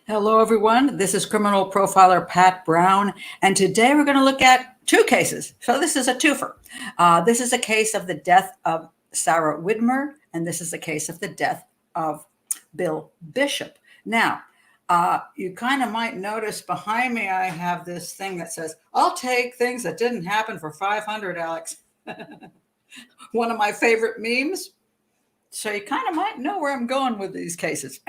Hello, everyone. This is criminal profiler Pat Brown, and today we're going to look at two cases. So this is a twofer. This is a case of the death of Sarah Widmer, and this is a case of the death of Bill Bishop. Now, you kind of might notice behind me, I have this thing that says, "I'll take things that didn't happen for 500, Alex." One of my favorite memes. So you kind of might know where I'm going with these cases,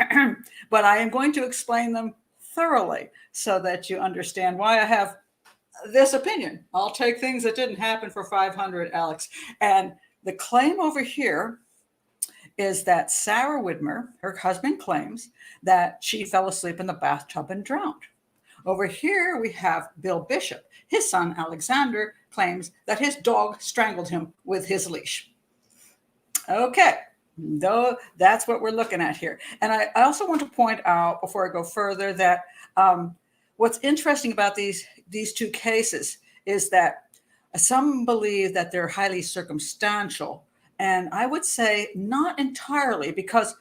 but I am going to explain them thoroughly so that you understand why I have this opinion. I'll take things that didn't happen for 500, Alex. And the claim over here is that Sarah Widmer, her husband, claims that she fell asleep in the bathtub and drowned. Over here, we have Bill Bishop. His son, Alexander, claims that his dog strangled him with his leash. Okay. Though that's what we're looking at here. And I also want to point out before I go further that what's interesting about these two cases is that some believe that they're highly circumstantial. And I would say not entirely, because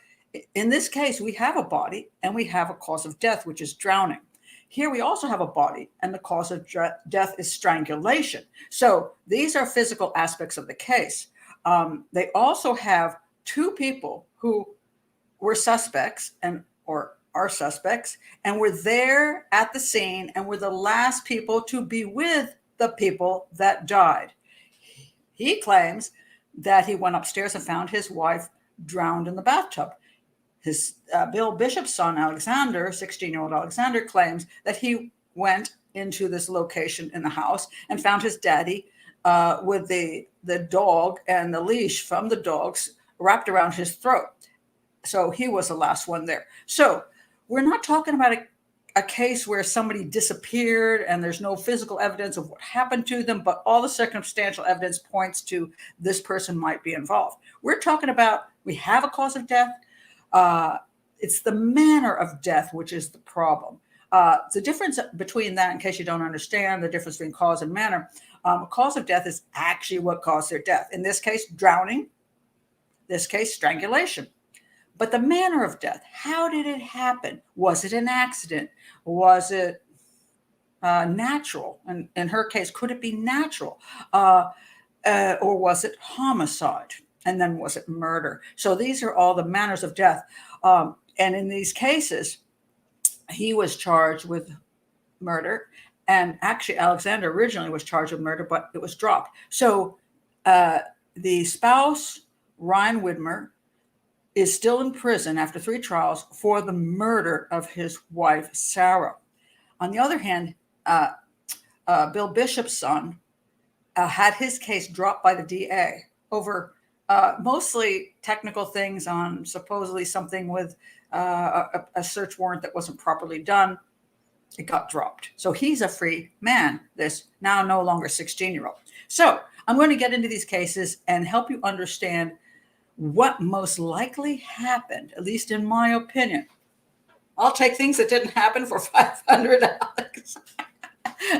in this case, we have a body and we have a cause of death, which is drowning. Here we also have a body and the cause of death is strangulation. So these are physical aspects of the case. They also have two people who were suspects or are suspects and were there at the scene and were the last people to be with the people that died. He claims that he went upstairs and found his wife drowned in the bathtub. His Bill Bishop's son, Alexander, 16-year-old Alexander, claims that he went into this location in the house and found his daddy with the dog and the leash from the dogs wrapped around his throat. So he was the last one there. So we're not talking about a case where somebody disappeared and there's no physical evidence of what happened to them, but all the circumstantial evidence points to this person might be involved. We're talking about, we have a cause of death. It's the manner of death, which is the problem. The difference between that, in case you don't understand the difference between cause and manner, cause of death is actually what caused their death. In this case, drowning. This case, strangulation. But the manner of death, how did it happen? Was it an accident? Was it natural? And in her case, could it be natural? Or was it homicide? And then was it murder? So these are all the manners of death. And in these cases, he was charged with murder. And actually, Alexander originally was charged with murder, but it was dropped. So the spouse, Ryan Widmer, is still in prison after 3 trials for the murder of his wife, Sarah. On the other hand, Bill Bishop's son had his case dropped by the DA over mostly technical things on supposedly something with a search warrant that wasn't properly done. It got dropped. So he's a free man, this now no longer 16-year-old. So I'm going to get into these cases and help you understand what most likely happened, at least in my opinion. I'll take things that didn't happen for 500, Alex.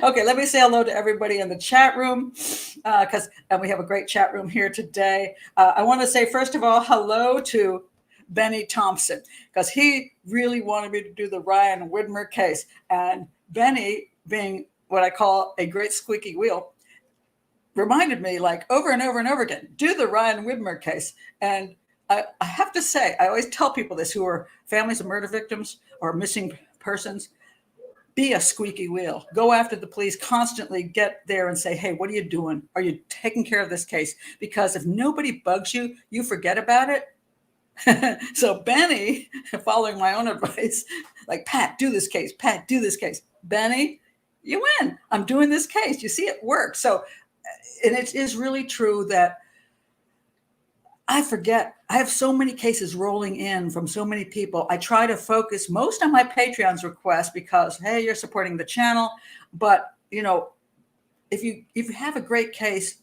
Okay, let me say hello to everybody in the chat room, because we have a great chat room here today. I want to say, first of all, hello to Benny Thompson, because he really wanted me to do the Ryan Widmer case. And Benny, being what I call a great squeaky wheel, reminded me like over and over and over again, do the Ryan Widmer case. And I have to say, I always tell people this who are families of murder victims or missing persons, be a squeaky wheel. Go after the police, constantly get there and say, hey, what are you doing? Are you taking care of this case? Because if nobody bugs you, you forget about it. So Benny, following my own advice, like, Pat, do this case. Pat, do this case. Benny, you win. I'm doing this case. You see, it works. So, and it is really true that I forget. I have so many cases rolling in from so many people. I try to focus most on my Patreon's request because, hey, you're supporting the channel. But, you know, if you have a great case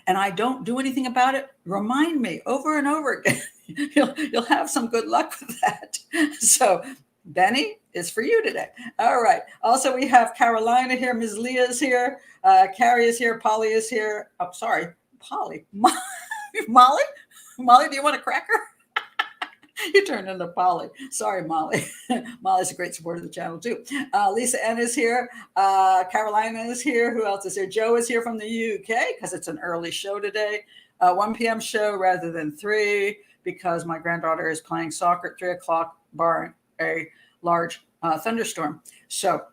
and I don't do anything about it, remind me over and over again. You'll have some good luck with that. So Benny is for you today. All right. Also, we have Carolina here. Ms. Leah is here. Carrie is here. Polly is here. Oh, sorry. Polly. Molly? Molly, do you want a cracker? You turned into Polly. Sorry, Molly. Molly's a great supporter of the channel too. Lisa N is here. Carolina is here. Who else is here? Joe is here from the UK because it's an early show today. 1 p.m. show rather than 3 because my granddaughter is playing soccer at 3 o'clock, barring a large thunderstorm. So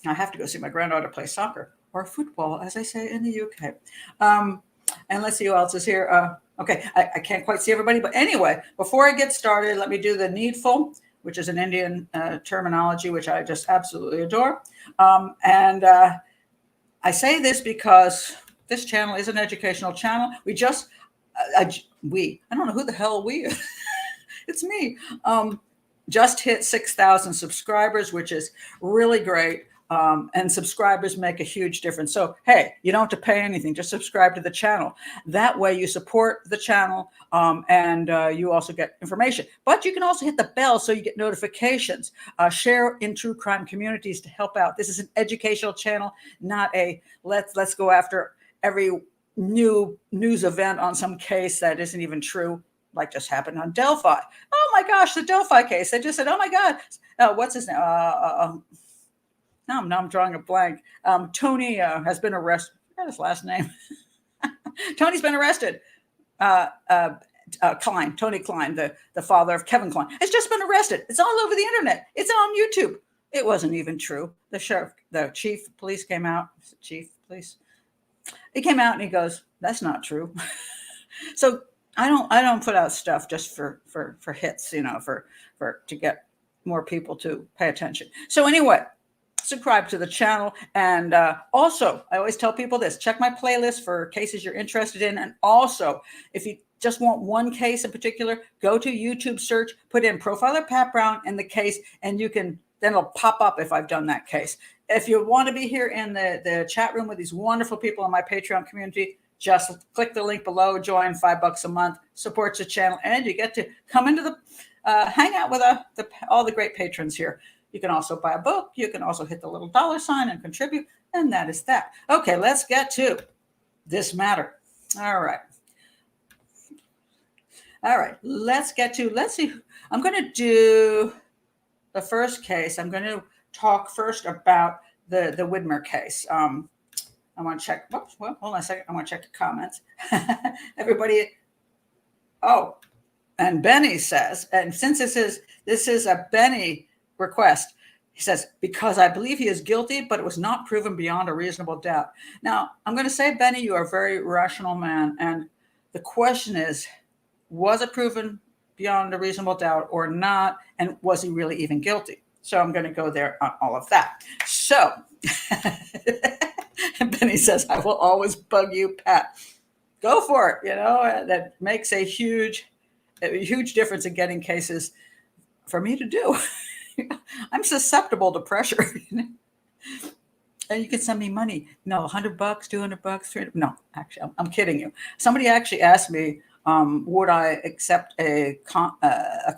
I have to go see my granddaughter play soccer or football, as I say in the UK. And let's see who else is here. Okay, I can't quite see everybody, but anyway, before I get started, let me do the needful, which is an Indian terminology, which I just absolutely adore. And I say this because this channel is an educational channel. We just, I don't know who the hell we is. It's me. Just hit 6,000 subscribers, which is really great. And subscribers make a huge difference. So, hey, you don't have to pay anything. Just subscribe to the channel. That way you support the channel and you also get information. But you can also hit the bell so you get notifications. Share in true crime communities to help out. This is an educational channel, not a let's go after every new news event on some case that isn't even true, like just happened on Delphi. Oh my gosh, the Delphi case. I just said, oh my God, what's his name? Now I'm drawing a blank. Tony has been arrested. I forgot his last name. Tony's been arrested. Klein, Tony Klein, the father of Kevin Klein, has just been arrested. It's all over the internet. It's on YouTube. It wasn't even true. The chief of police came out. Chief of police. He came out and he goes, "That's not true." So I don't put out stuff just for hits, to get more people to pay attention. So anyway, subscribe to the channel. And also, I always tell people this, check my playlist for cases you're interested in. And also, if you just want one case in particular, go to YouTube search, put in Profiler Pat Brown in the case, and then it'll pop up if I've done that case. If you want to be here in the chat room with these wonderful people in my Patreon community, just click the link below, join $5 a month, supports the channel, and you get to come into the hang out with all the great patrons here. You can also buy a book. You can also hit the little $sign and contribute. And that is that. Okay, let's get to this matter. All right. Let's see. I'm going to do the first case. I'm going to talk first about the Widmer case. I want to check. Whoops, well, hold on a second. I want to check the comments. Everybody. Oh, and Benny says, and since this is a Benny request, he says, because I believe he is guilty, but it was not proven beyond a reasonable doubt. Now, I'm going to say, Benny, you are a very rational man. And the question is, was it proven beyond a reasonable doubt or not? And was he really even guilty? So I'm going to go there on all of that. So and Benny says, I will always bug you, Pat. Go for it. That makes a huge difference in getting cases for me to do. I'm susceptible to pressure. And you can send me money. No, $100, $200, $300. No, actually, I'm kidding you. Somebody actually asked me, would I accept a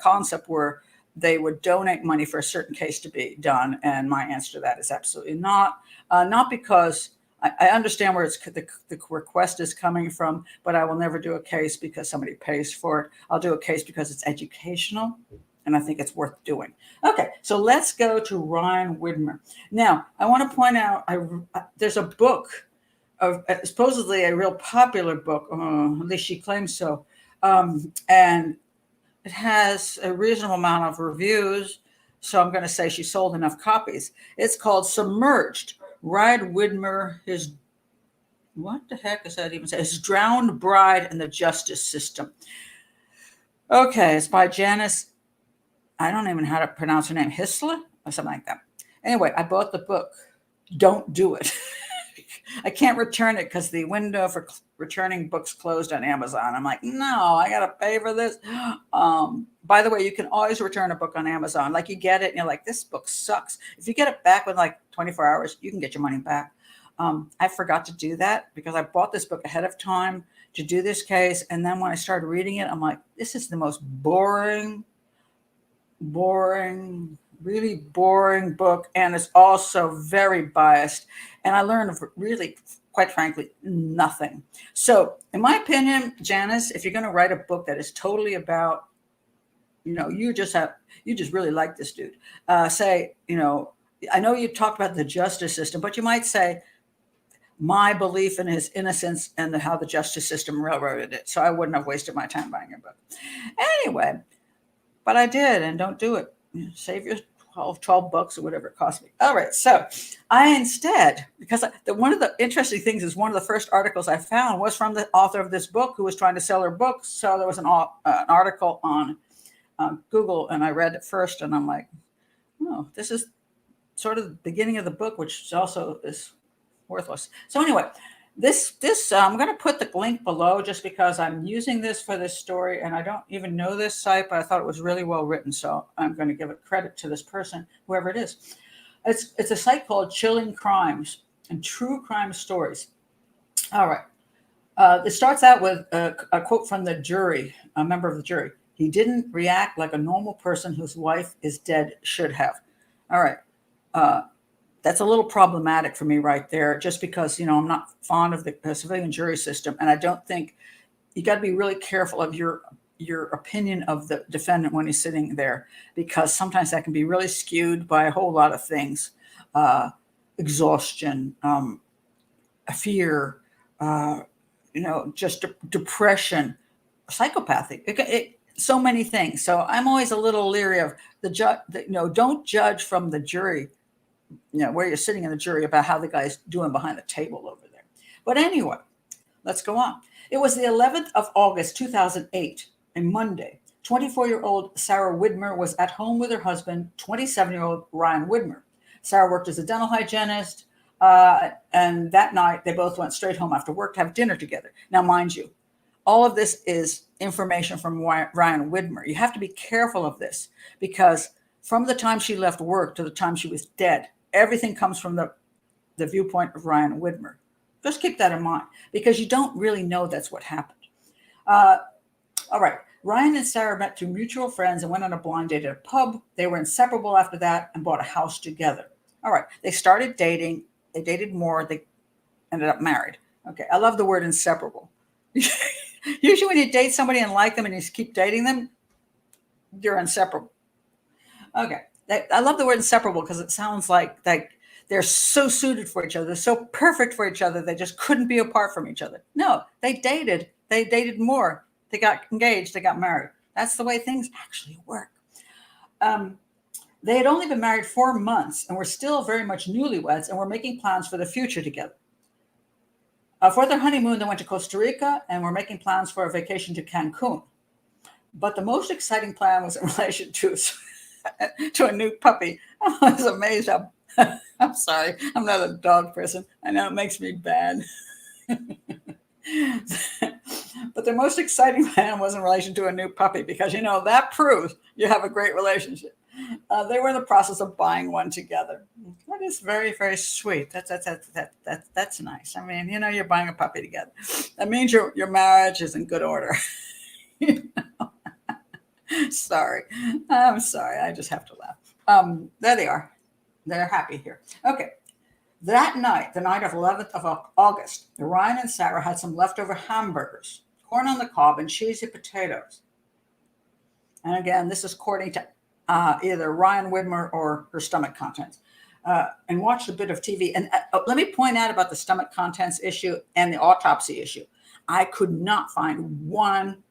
concept where they would donate money for a certain case to be done? And my answer to that is absolutely not. Not because I understand where the request is coming from, but I will never do a case because somebody pays for it. I'll do a case because it's educational, and I think it's worth doing. Okay, so let's go to Ryan Widmer. Now, I want to point out, there's a book, of supposedly a real popular book, at least she claims so, and it has a reasonable amount of reviews, so I'm going to say she sold enough copies. It's called Submerged. Ryan Widmer, what the heck does that even say? His Drowned Bride in the Justice System. Okay, it's by Janice, I don't even know how to pronounce her name, Hisla or something like that. Anyway, I bought the book. Don't do it. I can't return it because the window for returning books closed on Amazon. I'm like, no, I got to pay for this. By the way, you can always return a book on Amazon. Like you get it and you're like, this book sucks. If you get it back within like 24 hours, you can get your money back. I forgot to do that because I bought this book ahead of time to do this case. And then when I started reading it, I'm like, this is the most boring, really boring book. And it's also very biased. And I learned really, quite frankly, nothing. So in my opinion, Janice, if you're going to write a book that is totally about you just really like this dude. Say, I know you talked about the justice system, but you might say, my belief in his innocence and how the justice system railroaded it. So I wouldn't have wasted my time buying your book. Anyway, but I did, and don't do it. Save your 12 bucks or whatever it cost me. All right. So I instead, because one of the interesting things is one of the first articles I found was from the author of this book who was trying to sell her books. So there was an article on Google, and I read it first, and I'm like, oh, this is sort of the beginning of the book, which also is worthless. So anyway, this I'm going to put the link below just because I'm using this for this story, and I don't even know this site, but I thought it was really well written, so I'm going to give it credit to this person, whoever it is. It's a site called Chilling Crimes and True Crime Stories. All right. It starts out with a quote from the jury, a member of the jury. He didn't react like a normal person whose wife is dead should have. All right. That's a little problematic for me right there, just because, I'm not fond of the civilian jury system. And I don't think you got to be really careful of your opinion of the defendant when he's sitting there, because sometimes that can be really skewed by a whole lot of things. Exhaustion, fear, just depression, psychopathy, so many things. So I'm always a little leery of the judge. Don't judge from the jury, where you're sitting in the jury, about how the guy's doing behind the table over there. But anyway, let's go on. It was the 11th of August, 2008, a Monday. 24-year-old Sarah Widmer was at home with her husband, 27-year-old Ryan Widmer. Sarah worked as a dental hygienist, and that night they both went straight home after work to have dinner together. Now, mind you, all of this is information from Ryan Widmer. You have to be careful of this, because from the time she left work to the time she was dead, everything comes from the viewpoint of Ryan Widmer. Just keep that in mind, because you don't really know that's what happened. All right. Ryan and Sarah met through mutual friends and went on a blind date at a pub. They were inseparable after that and bought a house together. All right. They started dating. They dated more. They ended up married. Okay. I love the word inseparable. Usually when you date somebody and like them and you just keep dating them, you're inseparable. Okay. I love the word inseparable because it sounds like they're so suited for each other. They're so perfect for each other. They just couldn't be apart from each other. No, they dated. They dated more. They got engaged. They got married. That's the way things actually work. They had only been married 4 months and were still very much newlyweds and were making plans for the future together. For their honeymoon, they went to Costa Rica and were making plans for a vacation to Cancun. But the most exciting plan was in relation to a new puppy. I was amazed. I'm sorry. I'm not a dog person. I know it makes me bad. But the most exciting plan was in relation to a new puppy, because, that proves you have a great relationship. They were in the process of buying one together. That is very, very sweet. That's nice. I mean, you're buying a puppy together. That means your marriage is in good order. Sorry. I'm sorry. I just have to laugh. There they are. They're happy here. Okay. That night, the night of 11th of August, Ryan and Sarah had some leftover hamburgers, corn on the cob, and cheesy potatoes. And again, this is according to either Ryan Widmer or her stomach contents, and watched a bit of TV. And let me point out about the stomach contents issue and the autopsy issue. I could not find one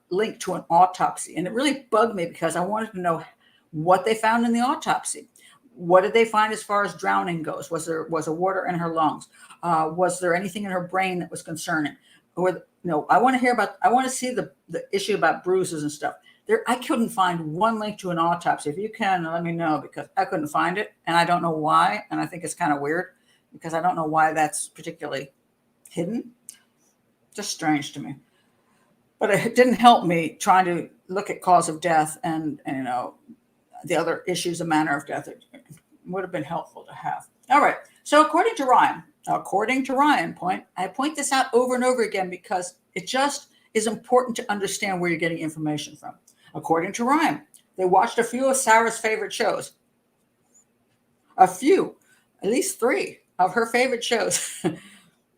link to an autopsy. And it really bugged me because I wanted to know what they found in the autopsy. What did they find as far as drowning goes? Was there water in her lungs? Was there anything in her brain that was concerning? Or I want to see the issue about bruises and stuff. I couldn't find one link to an autopsy. If you can, let me know, because I couldn't find it, and I don't know why. And I think it's kind of weird, because I don't know why that's particularly hidden. Just strange to me. But it didn't help me trying to look at cause of death and the other issues of manner of death. It would have been helpful to have. All right. So according to Ryan, I point this out over and over again because it just is important to understand where you're getting information from. According to Ryan, they watched a few of Sarah's favorite shows. A few, at least 3 of her favorite shows.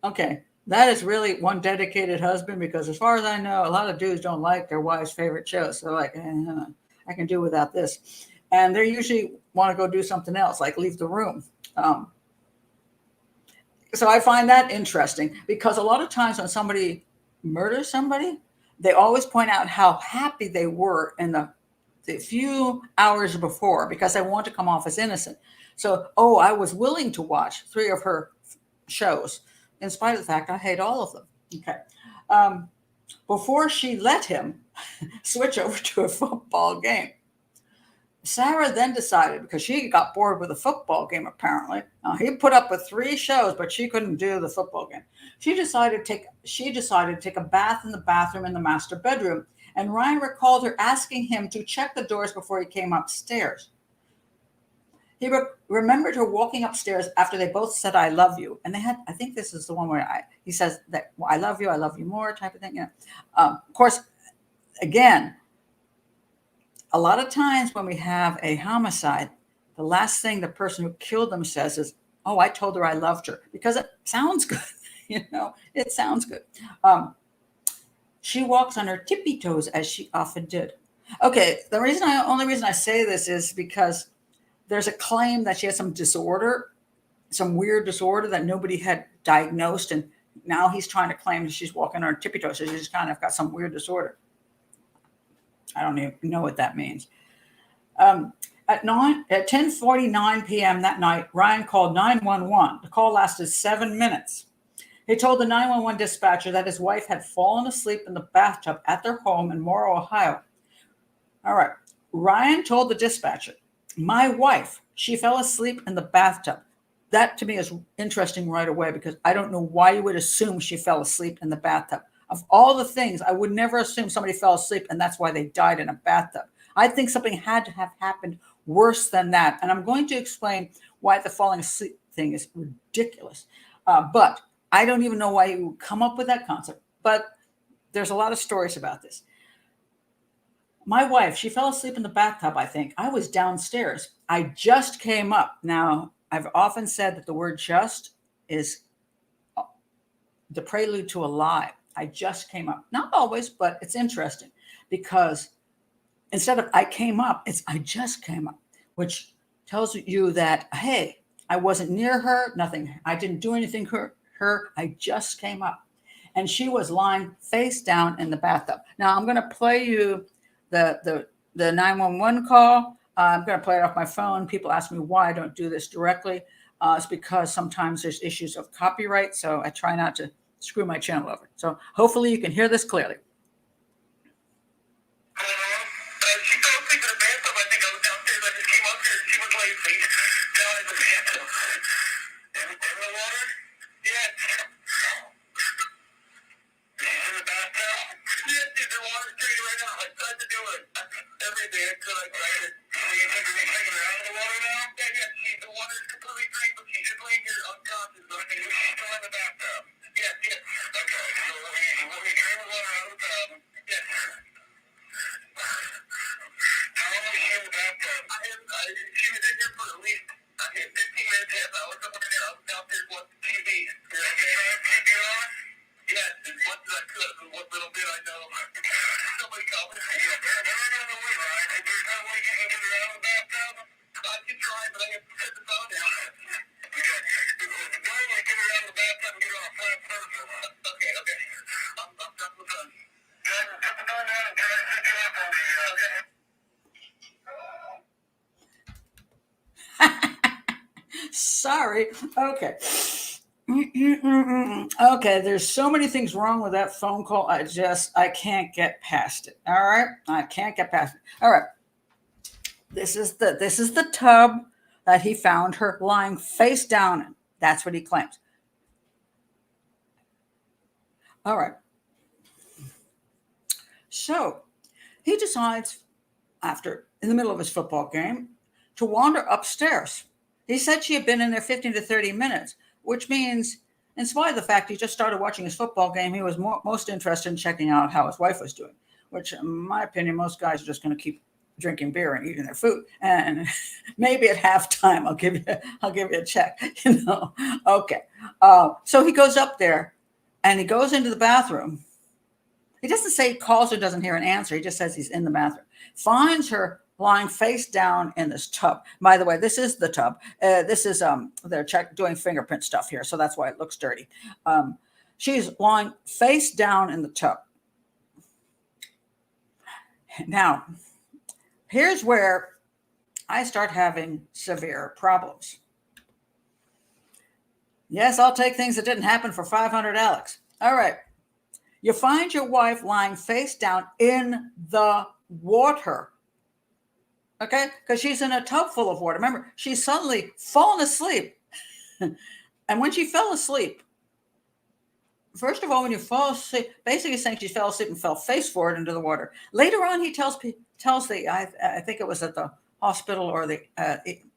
Okay. That is really one dedicated husband, because as far as I know, a lot of dudes don't like their wives' favorite shows. So like, I can do without this. And they usually want to go do something else, like leave the room. Um, so I find that interesting, because a lot of times when somebody murders somebody, they always point out how happy they were in the few hours before, because they want to come off as innocent. So, oh, I was willing to watch 3 of her shows, in spite of the fact I hate all of them. Okay. Um, Before she let him switch over to a football game, Sarah then decided, because she got bored with the football game, apparently. He put up with 3 shows, but she couldn't do the football game. She decided to take a bath in the bathroom in the master bedroom, and Ryan recalled her asking him to check the doors before he came upstairs. He remembered her walking upstairs after they both said, "I love you." And they had, I think this is the one where he says that, well, I love you more type of thing. You know? Of course, again, a lot of times when we have a homicide, the last thing the person who killed them says is, "Oh, I told her I loved her," because it sounds good. It sounds good. She walks on her tippy toes, as she often did. Okay, only reason I say this is because there's a claim that she has some disorder, some weird disorder that nobody had diagnosed, and now he's trying to claim that she's walking on her tippy toes, so she's kind of got some weird disorder. I don't even know what that means. At 10:49 p.m. that night, Ryan called 911. The call lasted 7 minutes. He told the 911 dispatcher that his wife had fallen asleep in the bathtub at their home in Morrow, Ohio. All right. Ryan told the dispatcher, "My wife, she fell asleep in the bathtub." That to me is interesting right away, because I don't know why you would assume she fell asleep in the bathtub. Of all the things, I would never assume somebody fell asleep and that's why they died in a bathtub. I think something had to have happened worse than that. And I'm going to explain why the falling asleep thing is ridiculous. But I don't even know why you would come up with that concept. But there's a lot of stories about this. My wife, she fell asleep in the bathtub, I think. I was downstairs. I just came up. Now, I've often said that the word just is the prelude to a lie. I just came up. Not always, but it's interesting, because instead of I came up, it's I just came up, which tells you that, hey, I wasn't near her, nothing. I didn't do anything to her. I just came up. And she was lying face down in the bathtub. Now, I'm going to play you the 911 call. I'm going to play it off my phone. People ask me why I don't do this directly. It's because sometimes there's issues of copyright, so I try not to screw my channel over. So hopefully you can hear this clearly. She fell asleep in the bathtub. I think I was downstairs. I just came up here. She was laying face down in the bathtub. In the water? Yes. She's in the bathtub? Yes, she's in the water straight right now. I tried to do it every day until I tried it. So you think you're taking her out of the water now? Yeah. The water's completely drained, but she's just laying here unconscious. I think she's still in the bathtub. Yes. Okay. So let me drain the water out of the tub. Yes. How long was she in the bathtub? She was in here for at least 15 minutes, half hour, something like that. I was downstairs watching TV. Did I keep you on? Yes, as much as I could, and what little bit I know. Somebody called me. Yeah, they're on the way, Ryan. There's no way you can get her out of the bathtub? I can try, but I have to set the phone down. Okay. Why don't I get her out of the bathtub and get her on a flat surface? Okay. I'm done with that. Put the phone down and try to set you up on me. Okay. Sorry. Okay. Okay, there's so many things wrong with that phone call. I can't get past it. All right, I can't get past it. All right, this is the tub that he found her lying face down in. That's what he claims. All right. So he decides, in the middle of his football game, to wander upstairs. He said she had been in there 15 to 30 minutes, which means, in spite of the fact he just started watching his football game, he was most interested in checking out how his wife was doing, which, in my opinion, most guys are just going to keep drinking beer and eating their food. And maybe at halftime, I'll give you a check, Okay. So he goes up there, and he goes into the bathroom. He doesn't say he calls her, doesn't hear an answer. He just says he's in the bathroom. Finds her lying face down in this tub. By the way, this is the tub. This is they're doing fingerprint stuff here, so that's why it looks dirty. She's lying face down in the tub. Now, here's where I start having severe problems. Yes, I'll take things that didn't happen for 500, Alex. All right. You find your wife lying face down in the water. Okay? Because she's in a tub full of water. Remember, she's suddenly fallen asleep. And when she fell asleep, first of all, when you fall asleep, basically saying she fell asleep and fell face forward into the water. Later on, he tells the, I think it was at the hospital or the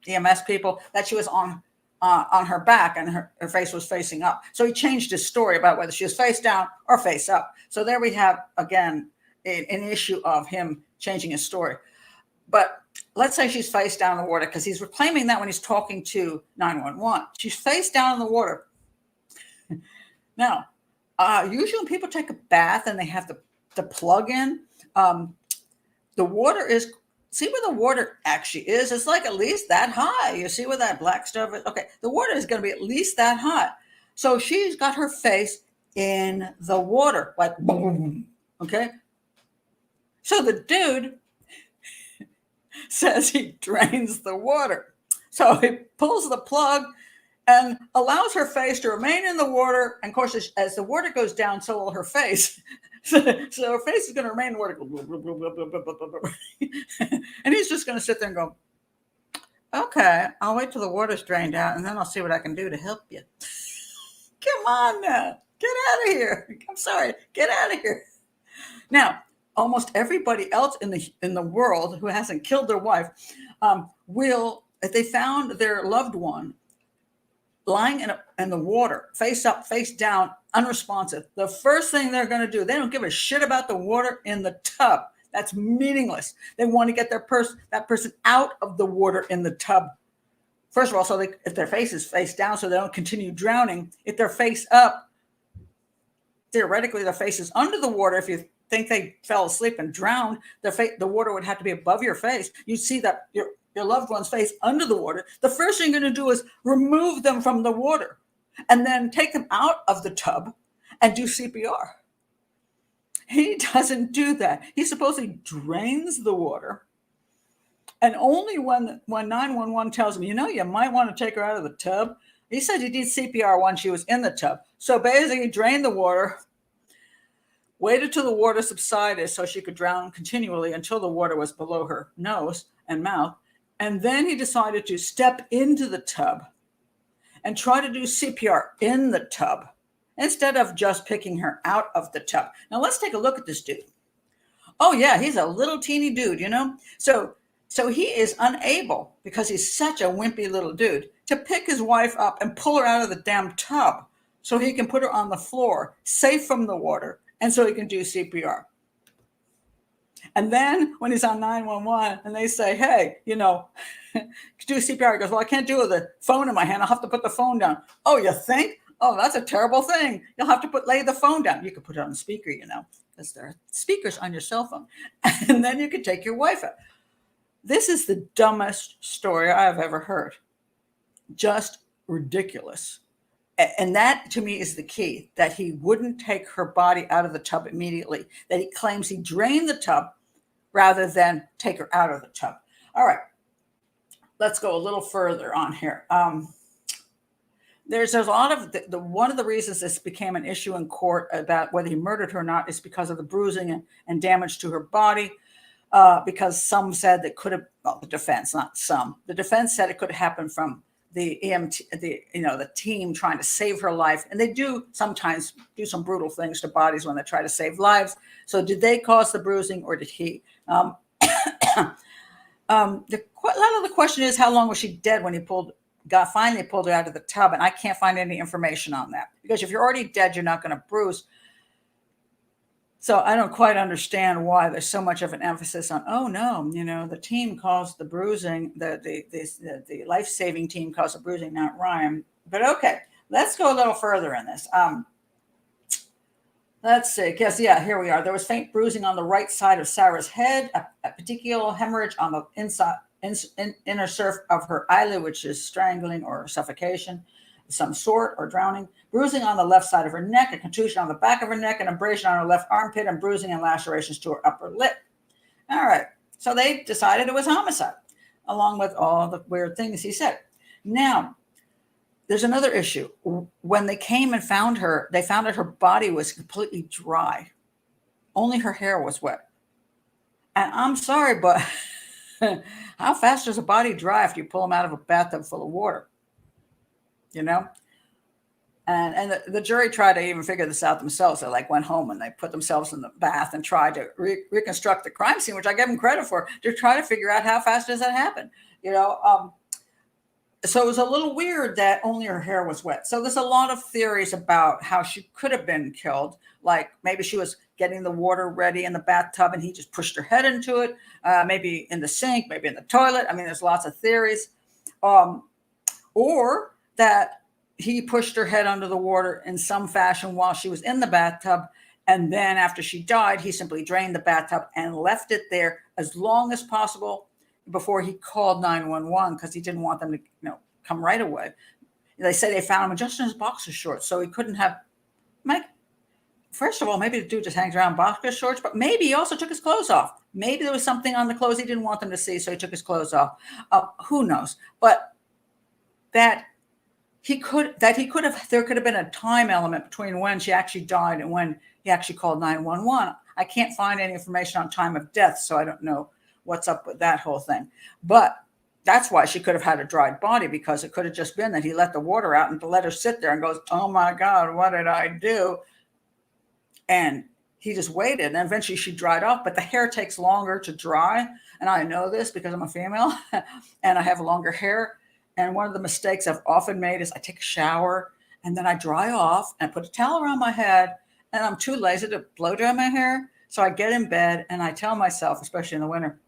EMS people, that she was on her back and her face was facing up. So he changed his story about whether she was face down or face up. So there we have, again, an issue of him changing his story. But let's say she's face down in the water, because he's claiming that when he's talking to 911. She's face down in the water. Now, usually when people take a bath and they have the plug in, the water is, see where the water actually is? It's like at least that high. You see where that black stuff is? Okay, the water is going to be at least that high. So she's got her face in the water, like boom. Okay. So the dude says he drains the water. So he pulls the plug and allows her face to remain in the water. And of course, as the water goes down, so will her face. So her face is going to remain in the water. And he's just going to sit there and go, okay, I'll wait till the water's drained out, and then I'll see what I can do to help you. Come on now. Get out of here. I'm sorry. Get out of here. Now, almost everybody else in the world who hasn't killed their wife will, if they found their loved one lying in the water, face up, face down, unresponsive, the first thing they're going to do, they don't give a shit about the water in the tub. That's meaningless. They want to get that person out of the water in the tub. First of all, so if their face is face down, so they don't continue drowning. If they're face up, theoretically, their face is under the water. If you think they fell asleep and drowned, the water would have to be above your face. You see that your loved one's face under the water. The first thing you're going to do is remove them from the water and then take them out of the tub and do CPR. He doesn't do that. He supposedly drains the water. And only when 911 tells him, you might want to take her out of the tub. He said he did CPR when she was in the tub. So basically, he drained the water, waited till the water subsided so she could drown continually until the water was below her nose and mouth. And then he decided to step into the tub and try to do CPR in the tub instead of just picking her out of the tub. Now, let's take a look at this dude. Oh, yeah, he's a little teeny dude, So he is unable, because he's such a wimpy little dude, to pick his wife up and pull her out of the damn tub so he can put her on the floor, safe from the water, and so he can do CPR. And then when he's on 911 and they say, hey, do CPR, he goes, well, I can't do it with the phone in my hand. I'll have to put the phone down. Oh, you think? Oh, that's a terrible thing. You'll have to lay the phone down. You could put it on the speaker, because there are speakers on your cell phone. And then you could take your wife out. This is the dumbest story I've ever heard. Just ridiculous. And that, to me, is the key, that he wouldn't take her body out of the tub immediately, that he claims he drained the tub rather than take her out of the tub. All right, let's go a little further on here. There's a lot of one of the reasons this became an issue in court about whether he murdered her or not is because of the bruising and damage to her body. Because some said that could have, the defense, not some. The defense said it could have happened from the EMT, the team trying to save her life. And they do sometimes do some brutal things to bodies when they try to save lives. So did they cause the bruising or did he? A lot of the question is, how long was she dead when he finally pulled her out of the tub? And I can't find any information on that, because if you're already dead, you're not going to bruise. So I don't quite understand why there's so much of an emphasis on, oh no, the team caused the bruising, the life-saving team caused the bruising, not Ryan. But okay, let's go a little further in this. Let's see. Yes, yeah, here we are. There was faint bruising on the right side of Sarah's head, a petechial hemorrhage on the inner surface of her eyelid, which is strangling or suffocation of some sort or drowning. Bruising on the left side of her neck, a contusion on the back of her neck, an abrasion on her left armpit, and bruising and lacerations to her upper lip. All right. So they decided it was homicide, along with all the weird things he said. Now, there's another issue. When they came and found her, they found that her body was completely dry. Only her hair was wet. And I'm sorry, but how fast does a body dry after you pull them out of a bathtub full of water? You know? And the jury tried to even figure this out themselves. They like went home and they put themselves in the bath and tried to reconstruct the crime scene, which I give them credit for, to try to figure out how fast does that happen. So it was a little weird that only her hair was wet. So there's a lot of theories about how she could have been killed. Like maybe she was getting the water ready in the bathtub and he just pushed her head into it. Maybe in the sink, maybe in the toilet. I mean, there's lots of theories. Or that he pushed her head under the water in some fashion while she was in the bathtub. And then after she died, he simply drained the bathtub and left it there as long as possible before he called 911 because he didn't want them to, come right away. They say they found him just in his boxer shorts, so he couldn't have. First of all, maybe the dude just hangs around boxer shorts, but maybe he also took his clothes off. Maybe there was something on the clothes he didn't want them to see, so he took his clothes off. Who knows? But there could have been a time element between when she actually died and when he actually called 911. I can't find any information on time of death, so I don't know what's up with that whole thing. But that's why she could have had a dried body, because it could have just been that he let the water out and let her sit there and goes, oh my God, what did I do? And he just waited, and eventually she dried off, but the hair takes longer to dry. And I know this because I'm a female and I have longer hair. And one of the mistakes I've often made is I take a shower and then I dry off and I put a towel around my head, and I'm too lazy to blow dry my hair. So I get in bed and I tell myself, especially in the winter,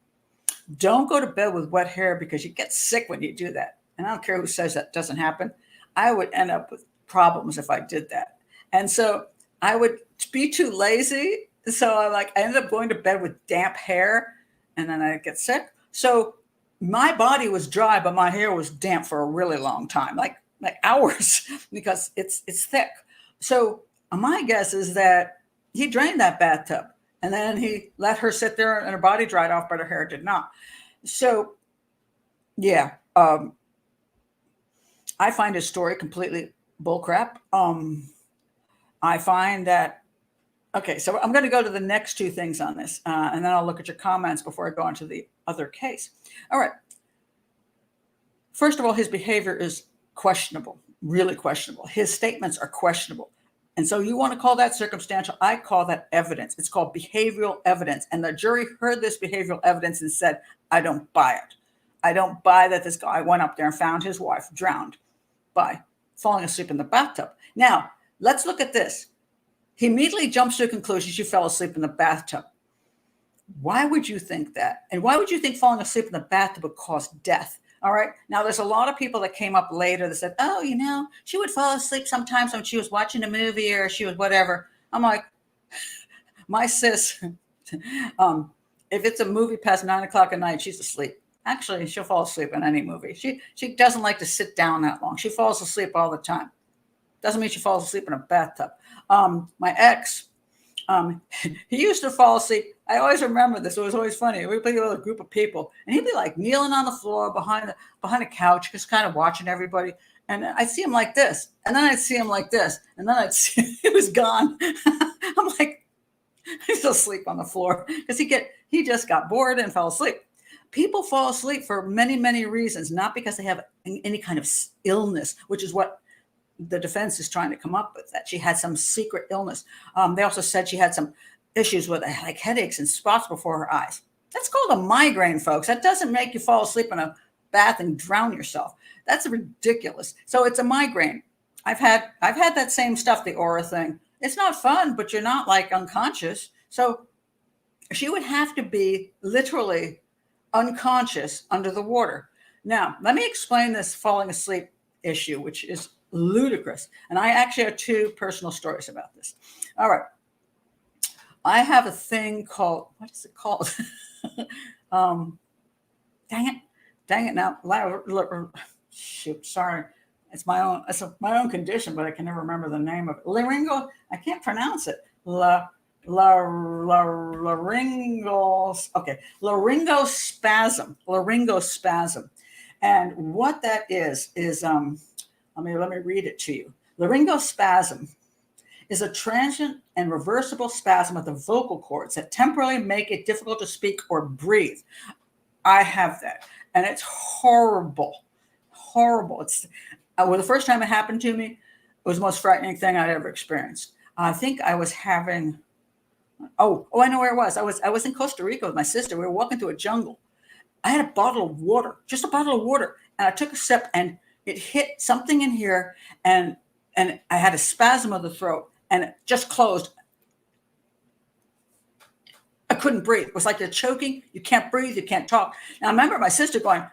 don't go to bed with wet hair because you get sick when you do that. And I don't care who says that doesn't happen. I would end up with problems if I did that. And so I would be too lazy. So I ended up going to bed with damp hair, and then I get sick. So my body was dry, but my hair was damp for a really long time, like hours, because it's thick. So my guess is that he drained that bathtub and then he let her sit there and her body dried off, but her hair did not. So yeah, I find his story completely bullcrap. I find that, okay, so I'm going to go to the next two things on this, and then I'll look at your comments before I go into the other case. All right. First of all, his behavior is questionable, really questionable. His statements are questionable. And so you want to call that circumstantial? I call that evidence. It's called behavioral evidence. And the jury heard this behavioral evidence and said, I don't buy it. I don't buy that this guy went up there and found his wife drowned by falling asleep in the bathtub. Now, let's look at this. He immediately jumps to a conclusion she fell asleep in the bathtub. Why would you think that? And why would you think falling asleep in the bathtub would cause death? All right. Now, there's a lot of people that came up later that said, oh, she would fall asleep sometimes when she was watching a movie or she was whatever. I'm like, my sis, if it's a movie past 9 o'clock at night, she's asleep. Actually, she'll fall asleep in any movie. She doesn't like to sit down that long. She falls asleep all the time. Doesn't mean she falls asleep in a bathtub. My ex, he used to fall asleep. I always remember this. It was always funny. We'd be with a group of people, and he'd be like kneeling on the floor behind a couch, just kind of watching everybody. And I'd see him like this, and then I'd see him like this, and then I'd see he was gone. I'm like, he's still asleep on the floor because he just got bored and fell asleep. People fall asleep for many, many reasons, not because they have any kind of illness, which is what the defense is trying to come up with, that she had some secret illness. They also said she had some issues with like headaches and spots before her eyes. That's called a migraine, folks. That doesn't make you fall asleep in a bath and drown yourself. That's ridiculous. So it's a migraine. I've had that same stuff, the aura thing. It's not fun, but you're not like unconscious. So she would have to be literally unconscious under the water. Now, let me explain this falling asleep issue, which is ludicrous. And I actually have two personal stories about this. All right. I have a thing called, what is it called? um, dang it now. Shoot, sorry. It's my own condition, but I can never remember the name of it. Laryngo, I can't pronounce it. Laryngospasm. And what that is let me read it to you. Laryngospasm is a transient and reversible spasm of the vocal cords that temporarily make it difficult to speak or breathe. I have that, and it's horrible. It's well, the first time it happened to me, it was the most frightening thing I'd ever experienced. I think I was having, I know where it was. I was in Costa Rica with my sister. We were walking through a jungle. I had a bottle of water, just a bottle of water, and I took a sip, and it hit something in here, and I had a spasm of the throat, and it just closed. I couldn't breathe. It was like you're choking. You can't breathe. You can't talk. Now, I remember my sister going,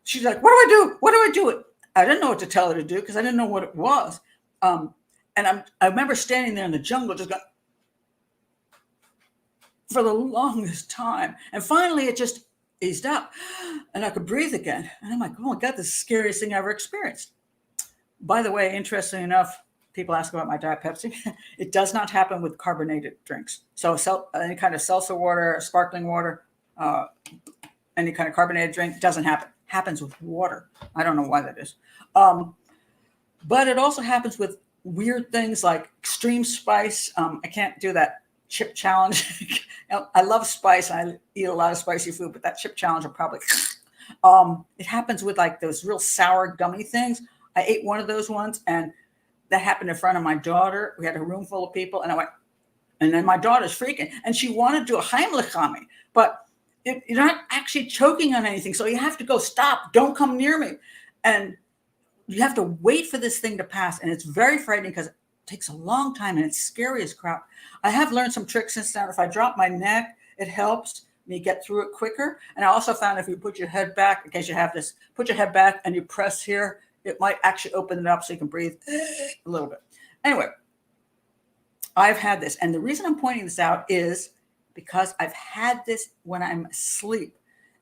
she's like, what do I do? What do I do? I didn't know what to tell her to do because I didn't know what it was. And I remember standing there in the jungle just going for the longest time. And finally, it just eased up and I could breathe again. And I'm like, oh my God, this is the scariest thing I ever experienced. By the way, interestingly enough, people ask about my Diet Pepsi. It does not happen with carbonated drinks. So any kind of seltzer water, sparkling water, any kind of carbonated drink doesn't happen. Happens with water. I don't know why that is. But it also happens with weird things like extreme spice. I can't do that chip challenge. I love spice. I eat a lot of spicy food, but that chip challenge will probably. It happens with like those real sour gummy things. I ate one of those ones, and that happened in front of my daughter. We had a room full of people, and I went, and then my daughter's freaking, and she wanted to do a Heimlich on me, but you're not actually choking on anything. So you have to go, stop, don't come near me. And you have to wait for this thing to pass. And it's very frightening because it takes a long time and it's scary as crap. I have learned some tricks since then. If I drop my neck, it helps me get through it quicker. And I also found if you put your head back, in case you have this, put your head back and you press here, it might actually open it up so you can breathe a little bit. Anyway, I've had this. And the reason I'm pointing this out is because I've had this when I'm asleep.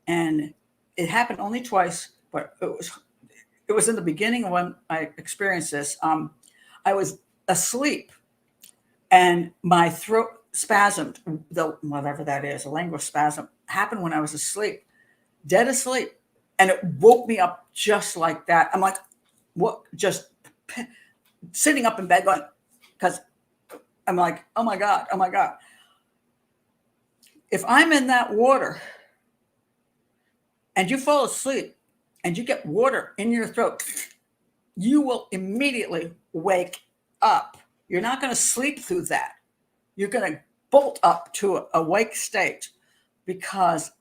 And it happened only twice, but it was in the beginning when I experienced this. I was asleep and my throat spasmed, whatever that is, a language spasm, happened when I was asleep, dead asleep. And it woke me up just like that. I'm like, what? Just sitting up in bed going, because I'm like, oh my God. If I'm in that water and you fall asleep and you get water in your throat, you will immediately wake up. You're not going to sleep through that. You're going to bolt up to an awake state because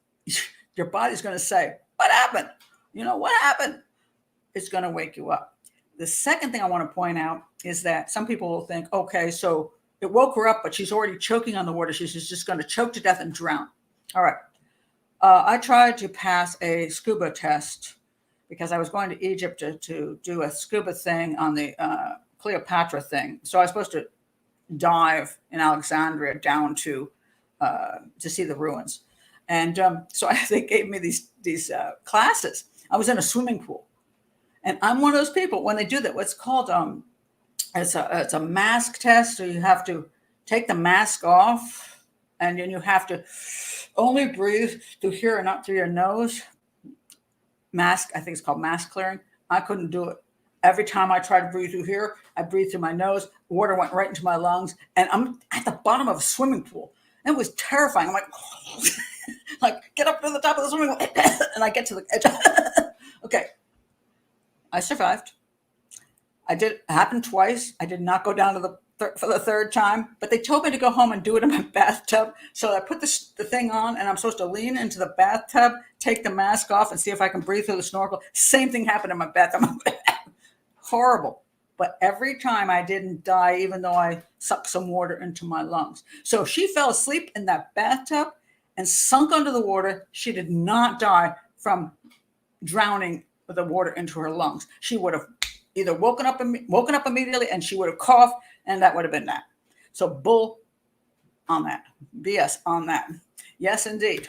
your body's going to say, what happened? What happened? It's going to wake you up. The second thing I want to point out is that some people will think, okay, so it woke her up, but she's already choking on the water. She's just going to choke to death and drown. All right. I tried to pass a scuba test because I was going to Egypt to do a scuba thing on the Cleopatra thing. So I was supposed to dive in Alexandria down to see the ruins. And so they gave me these classes. I was in a swimming pool. And I'm one of those people, when they do that, what's called, it's a mask test. So you have to take the mask off and then you have to only breathe through here and not through your nose. Mask, I think it's called mask clearing. I couldn't do it. Every time I tried to breathe through here, I breathed through my nose. Water went right into my lungs. And I'm at the bottom of a swimming pool. It was terrifying. I'm like, like, get up to the top of the swimming pool. And I get to the edge. Okay. I survived. It happened twice. I did not go down to for the third time, but they told me to go home and do it in my bathtub. So I put the thing on and I'm supposed to lean into the bathtub, take the mask off and see if I can breathe through the snorkel. Same thing happened in my bathtub. Horrible. But every time I didn't die, even though I sucked some water into my lungs. So if she fell asleep in that bathtub and sunk under the water, she did not die from drowning with the water into her lungs. She would have either woken up immediately and she would have coughed, and that would have been that. So on that. BS on that. Yes, indeed.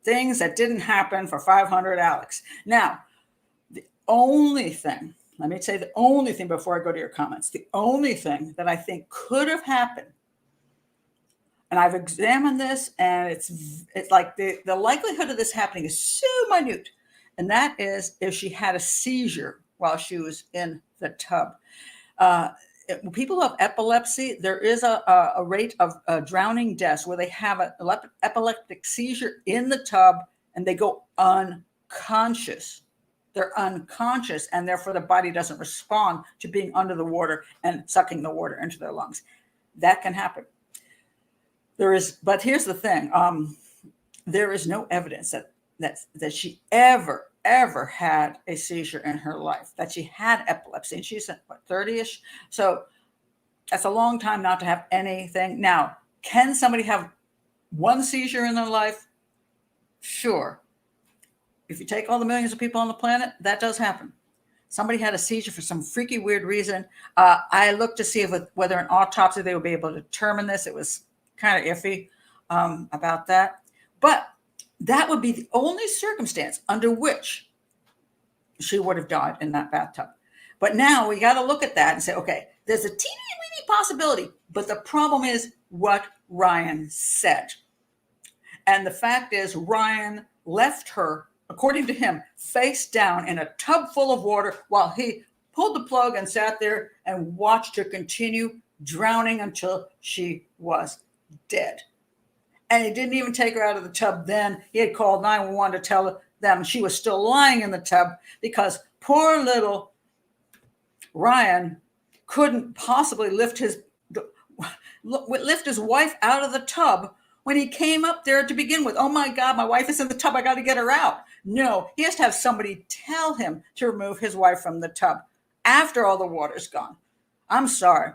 Things that didn't happen for 500 Alex. Now, the only thing, let me say the only thing before I go to your comments, the only thing that I think could have happened, and I've examined this, and it's like the likelihood of this happening is so minute, and that is if she had a seizure while she was in the tub. People who have epilepsy, there is a rate of drowning deaths where they have an epileptic seizure in the tub and they go unconscious. They're unconscious, and therefore the body doesn't respond to being under the water and sucking the water into their lungs. That can happen. But here's the thing. There is no evidence that she ever had a seizure in her life, that she had epilepsy. And she's what, 30-ish? So that's a long time not to have anything. Now, can somebody have one seizure in their life? Sure. If you take all the millions of people on the planet, that does happen. Somebody had a seizure for some freaky weird reason. I looked to see whether an autopsy they would be able to determine this. It was kind of iffy about that. But that would be the only circumstance under which she would have died in that bathtub. But now we got to look at that and say, okay, there's a teeny weeny possibility. But the problem is what Ryan said. And the fact is Ryan left her, according to him, face down in a tub full of water while he pulled the plug and sat there and watched her continue drowning until she was dead. And he didn't even take her out of the tub then. He had called 911 to tell them she was still lying in the tub because poor little Ryan couldn't possibly lift his wife out of the tub when he came up there to begin with. Oh my God, my wife is in the tub. I got to get her out. No, he has to have somebody tell him to remove his wife from the tub after all the water's gone. I'm sorry.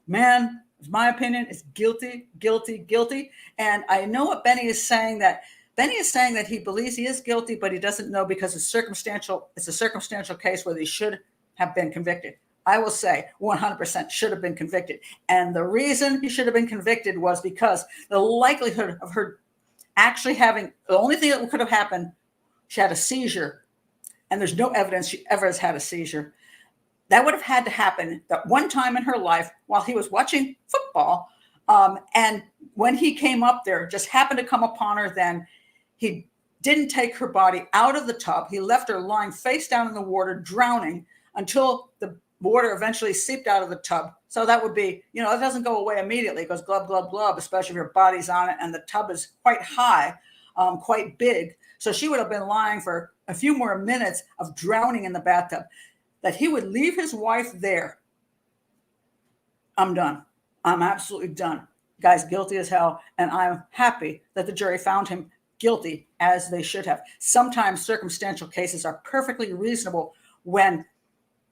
Man, my opinion is guilty, guilty, guilty. And I know what Benny is saying, that he believes he is guilty, but he doesn't know because it's a circumstantial case where he should have been convicted. I will say 100% should have been convicted. And the reason he should have been convicted was because the likelihood of her actually having, the only thing that could have happened, she had a seizure, and there's no evidence she ever has had a seizure. That would have had to happen that one time in her life while he was watching football. And when he came up there, just happened to come upon her then. He didn't take her body out of the tub. He left her lying face down in the water, drowning until the water eventually seeped out of the tub. So that would be, it doesn't go away immediately. It goes glub, glub, glub, especially if your body's on it and the tub is quite high, quite big. So she would have been lying for a few more minutes of drowning in the bathtub. That he would leave his wife there. I'm done. I'm absolutely done. Guy's guilty as hell. And I'm happy that the jury found him guilty, as they should have. Sometimes circumstantial cases are perfectly reasonable when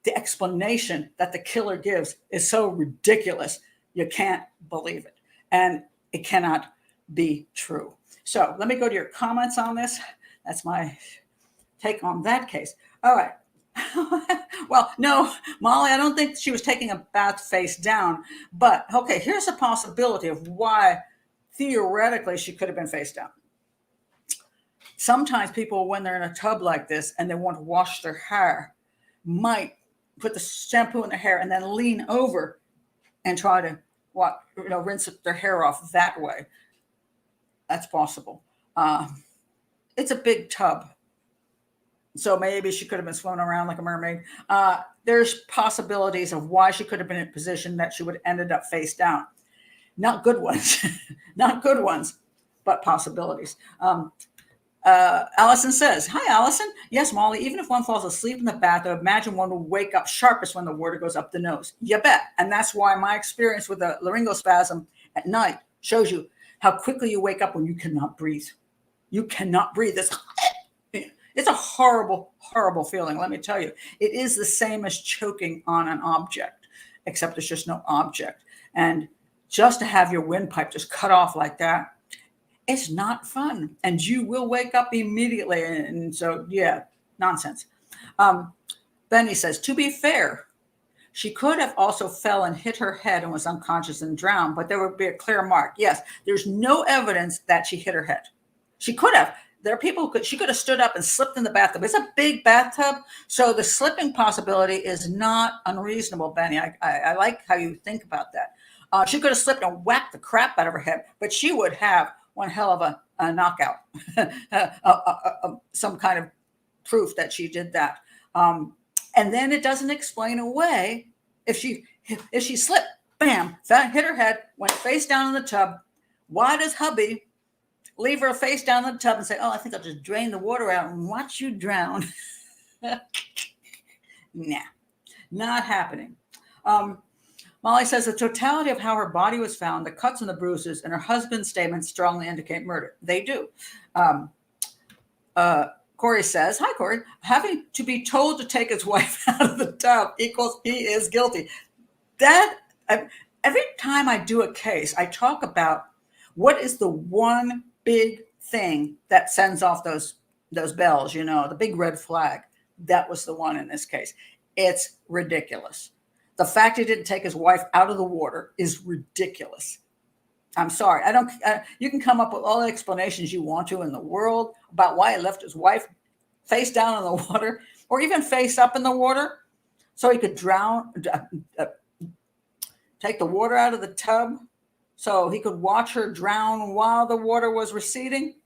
the explanation that the killer gives is so ridiculous, you can't believe it. And it cannot be true. So let me go to your comments on this. That's my take on that case. All right. Well, no, Molly, I don't think she was taking a bath face down. But, okay, here's a possibility of why theoretically she could have been face down. Sometimes people, when they're in a tub like this and they want to wash their hair, might put the shampoo in their hair and then lean over and try to rinse their hair off that way. That's possible. It's a big tub. So maybe she could have been swimming around like a mermaid. There's possibilities of why she could have been in a position that she would have ended up face down. Not good ones, not good ones, but possibilities. Allison says, hi, Allison. Yes, Molly, even if one falls asleep in the bath, I would imagine one will wake up sharpest when the water goes up the nose. You bet. And that's why my experience with a laryngospasm at night shows you how quickly you wake up when you cannot breathe. You cannot breathe. It's a horrible, horrible feeling, let me tell you. It is the same as choking on an object, except there's just no object. And just to have your windpipe just cut off like that, it's not fun. And you will wake up immediately. And so, yeah, nonsense. Benny says, to be fair, She could have also fell and hit her head and was unconscious and drowned, but there would be a clear mark. Yes, there's no evidence that she hit her head. She could have. There are people she could have stood up and slipped in the bathtub. It's a big bathtub, so the slipping possibility is not unreasonable, Benny. I like how you think about that. She could have slipped and whacked the crap out of her head, but she would have one hell of a knockout, some kind of proof that she did that. And then it doesn't explain away if she slipped, bam, hit her head, went face down in the tub. Why does hubby leave her face down in the tub and say, "Oh, I think I'll just drain the water out and watch you drown"? Nah, not happening. Molly says the totality of how her body was found, the cuts and the bruises, and her husband's statements strongly indicate murder. They do. Corey says, hi, Corey, having to be told to take his wife out of the tub equals he is guilty. Every time I do a case, I talk about what is the one big thing that sends off those bells, the big red flag. That was the one in this case. It's ridiculous. The fact he didn't take his wife out of the water is ridiculous. I'm sorry. You can come up with all the explanations you want to in the world about why he left his wife face down in the water or even face up in the water so he could drown, take the water out of the tub so he could watch her drown while the water was receding.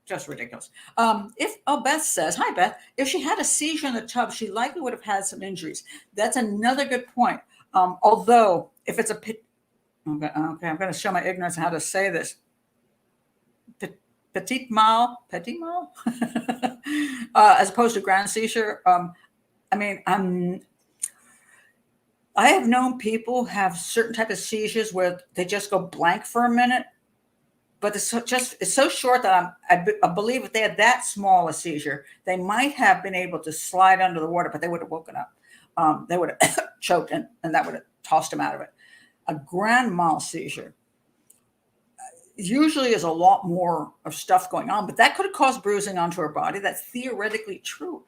Just ridiculous. Beth says, hi, Beth, if she had a seizure in the tub, she likely would have had some injuries. That's another good point. Although if it's a okay, I'm going to show my ignorance on how to say this. Petit mal, as opposed to grand seizure. I have known people have certain type of seizures where they just go blank for a minute, but it's so short that I believe if they had that small a seizure, they might have been able to slide under the water, but they would have woken up. They would have choked and that would have tossed them out of it. A grand mal seizure usually is a lot more of stuff going on, but that could have caused bruising onto her body. That's theoretically true.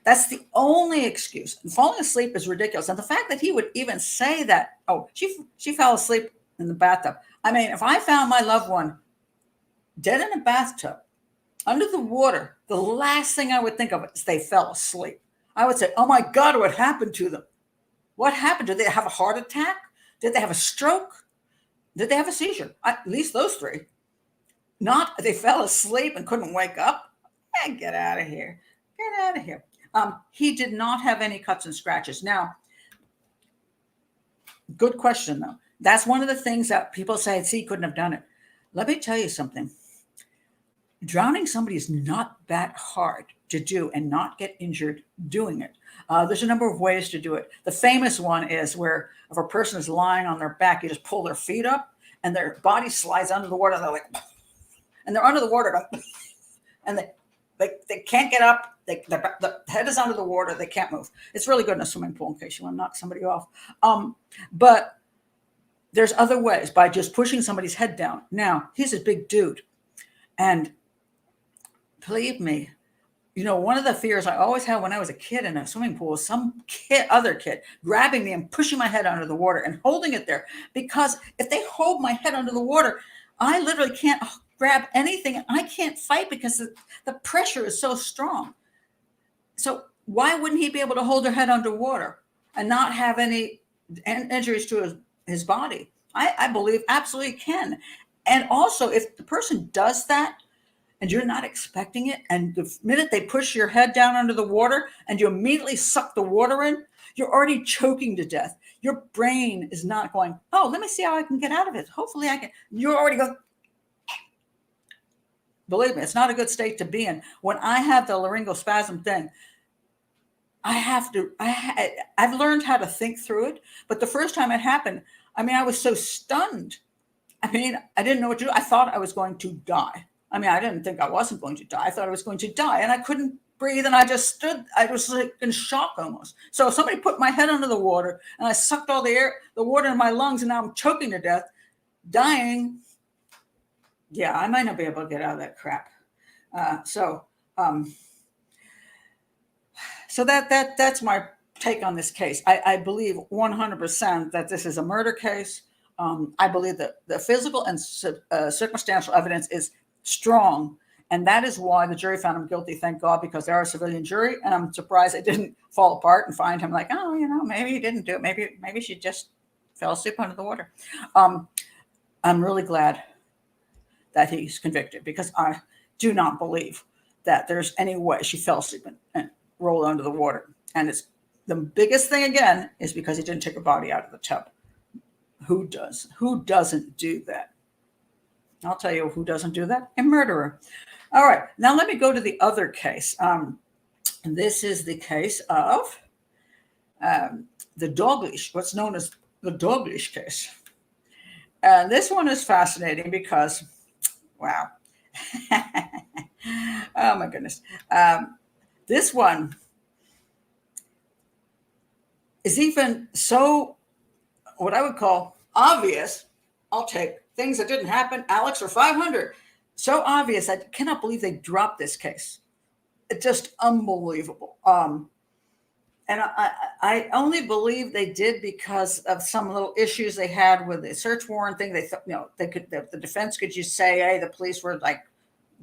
That's the only excuse. And falling asleep is ridiculous. And the fact that he would even say that, she fell asleep in the bathtub. If I found my loved one dead in a bathtub, under the water, the last thing I would think of is they fell asleep. I would say, oh my God, what happened to them? What happened? Did they have a heart attack? Did they have a stroke? Did they have a seizure? At least those three. Not they fell asleep and couldn't wake up. Get out of here. Get out of here. He did not have any cuts and scratches. Now, good question, though. That's one of the things that people say, he couldn't have done it. Let me tell you something. Drowning somebody is not that hard to do and not get injured doing it. There's a number of ways to do it. The famous one is where if a person is lying on their back, you just pull their feet up and their body slides under the water. And they're under the water and they can't get up. The head is under the water. They can't move. It's really good in a swimming pool in case you want to knock somebody off. But there's other ways by just pushing somebody's head down. Now, he's a big dude. And believe me, one of the fears I always had when I was a kid in a swimming pool was some other kid grabbing me and pushing my head under the water and holding it there. Because if they hold my head under the water, I literally can't grab anything. I can't fight because the pressure is so strong. So why wouldn't he be able to hold her head underwater and not have any injuries to his body? I believe absolutely can. And also, if the person does that and you're not expecting it, and the minute they push your head down under the water and you immediately suck the water in, you're already choking to death. Your brain is not going, oh, let me see how I can get out of it. Hopefully I can. You're already going. Believe me, it's not a good state to be in. When I have the laryngospasm thing, I've learned how to think through it. But the first time it happened, I was so stunned. I didn't know what to do. I thought I was going to die. I didn't think I wasn't going to die. I thought I was going to die, and I couldn't breathe, and I just stood. I was like in shock almost. So somebody put my head under the water, and I sucked all the water in my lungs, and now I'm choking to death, dying. Yeah, I might not be able to get out of that crap. So that's my take on this case. I believe 100% that this is a murder case. I believe that the physical and circumstantial evidence is strong. And that is why the jury found him guilty, thank God, because they are a civilian jury. And I'm surprised they didn't fall apart and find him like, oh, maybe he didn't do it. Maybe she just fell asleep under the water. I'm really glad that he's convicted, because I do not believe that there's any way she fell asleep and rolled under the water. And it's the biggest thing, again, is because he didn't take her body out of the tub. Who does? Who doesn't do that? I'll tell you who doesn't do that. A murderer. All right. Now let me go to the other case. And this is the case of the dog leash, what's known as the dog leash case. And this one is fascinating because, wow. Oh, my goodness. This one is even so, what I would call obvious. I'll take things that didn't happen, Alex, or 500. So obvious. I cannot believe they dropped this case. It's just unbelievable. And I only believe they did because of some little issues they had with the search warrant thing. They thought, the defense could just say, hey, the police were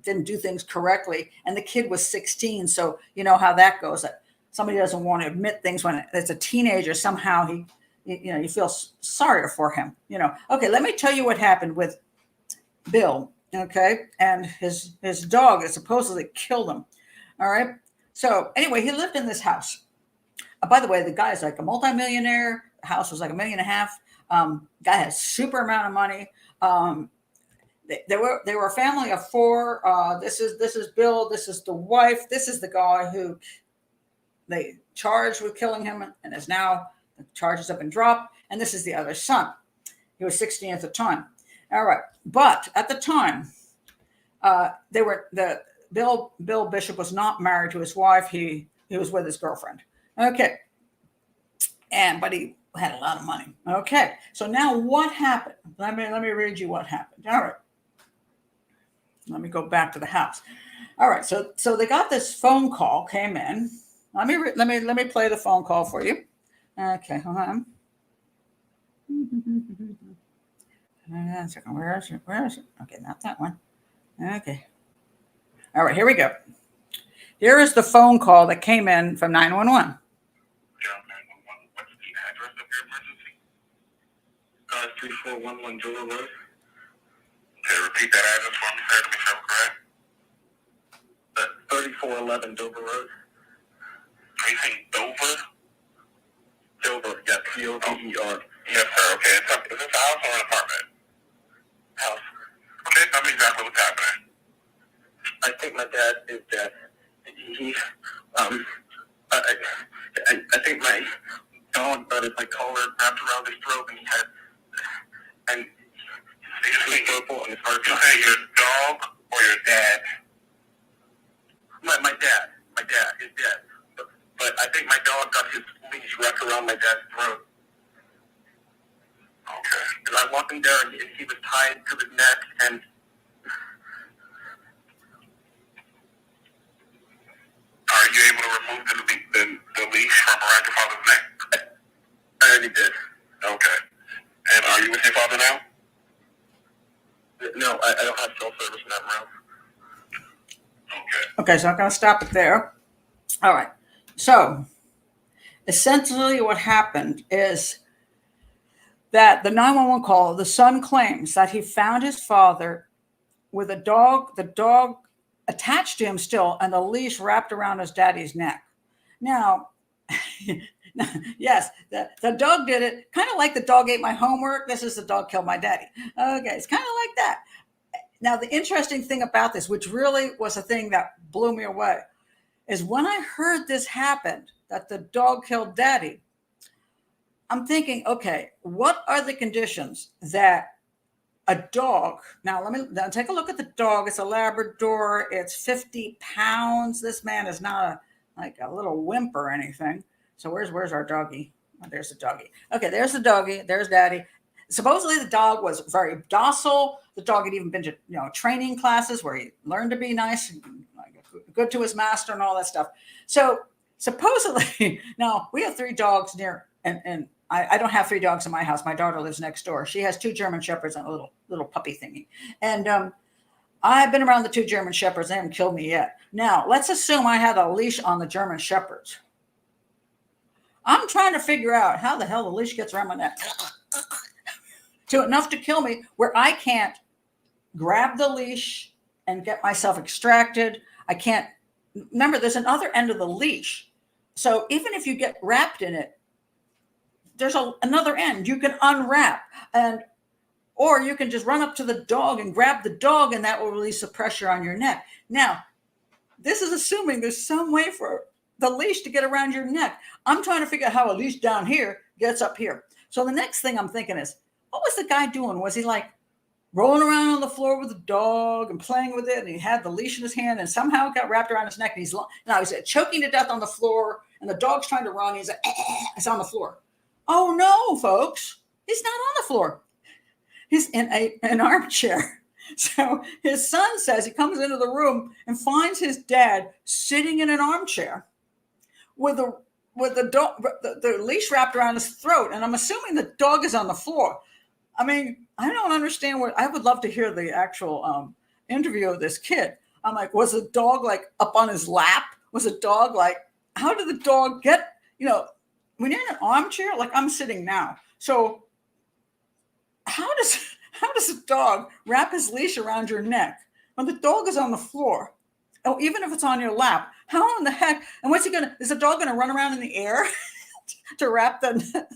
didn't do things correctly. And the kid was 16. So you know how that goes. Somebody doesn't want to admit things when it's a teenager. Somehow you feel sorry for him, Okay, let me tell you what happened with Bill, okay, and his dog that supposedly killed him. All right. So anyway, he lived in this house. By the way, the guy is like a multimillionaire. The house was like $1.5 million. Guy has super amount of money. They were a family of 4. This is Bill. This is the wife. This is the guy who they charged with killing him, and is now, the charges have been dropped. And this is the other son. He was 16 at the time. All right, but at the time, Bill Bishop was not married to his wife. He was with his girlfriend. Okay, but he had a lot of money. Okay, so now what happened? Let me read you what happened. All right, let me go back to the house. All right, so they got this phone call came in. Let me play the phone call for you. Okay, hold on. Where is it? Okay, not that one. Okay. All right, here we go. Here is the phone call that came in from 911. What's the address of your emergency? 3411 Durham Road. Okay, repeat that address for me, sir, to be sure I'm correct. 3411 Dover Road. Are you saying Dover? Dover, yeah, Dover. Yes, sir. Okay, is this a house or an apartment? House. Okay, tell me exactly what's happening. I think my dad is dead. I think my dog got his collar wrapped around his throat, and his face purple and his heart. You say your dog or your dad? My dad is dead, but I think my dog got his leash wrapped around my dad's throat. Okay. And I walked in there, and he was tied to his neck, and are you able to remove the leash from around your father's neck? I already did. Okay. And are you with your father now? No, I don't have cell service in that room. Okay, so I'm going to stop it there. All right. So essentially what happened is that the 911 call, the son claims that he found his father with the dog attached to him still, and the leash wrapped around his daddy's neck. Now, yes, the dog did it, kind of like the dog ate my homework. This is the dog killed my daddy. Okay, it's kind of like that. Now, the interesting thing about this, which really was a thing that blew me away, is when I heard this happened, that the dog killed daddy, I'm thinking, okay, what are the conditions that a dog, now take a look at the dog. It's a Labrador. It's 50 pounds. This man is not a little wimp or anything. So where's our doggy? Oh, there's the doggy. Okay, there's the doggy. There's daddy. Supposedly the dog was very docile. The dog had even been to training classes where he learned to be nice, and good to his master and all that stuff. So supposedly, now we have 3 dogs near, and I don't have 3 dogs in my house. My daughter lives next door. She has 2 German Shepherds and a little puppy thingy. And I've been around the 2 German Shepherds. They haven't killed me yet. Now, let's assume I had a leash on the German Shepherds. I'm trying to figure out how the hell the leash gets around my neck to enough to kill me, where I can't grab the leash and get myself extracted. I can't. Remember, there's another end of the leash. So even if you get wrapped in it, there's another end you can unwrap, or you can just run up to the dog and grab the dog, and that will release the pressure on your neck. Now, this is assuming there's some way for the leash to get around your neck. I'm trying to figure out how a leash down here gets up here. So the next thing I'm thinking is, what was the guy doing? Was he like rolling around on the floor with the dog and playing with it, and he had the leash in his hand and somehow it got wrapped around his neck, and he's choking to death on the floor, and the dog's trying to run. He's like, it's on the floor. Oh no, folks, he's not on the floor. He's in an armchair. So his son says he comes into the room and finds his dad sitting in an armchair with the leash wrapped around his throat, and I'm assuming the dog is on the floor. I mean, I don't understand I would love to hear the actual interview of this kid. I'm like, was the dog like up on his lap? Was the dog like, how did the dog get, when you're in an armchair, like I'm sitting now. So how does a dog wrap his leash around your neck when the dog is on the floor? Oh, even if it's on your lap, how in the heck? And what's he gonna? Is the dog gonna run around in the air to wrap the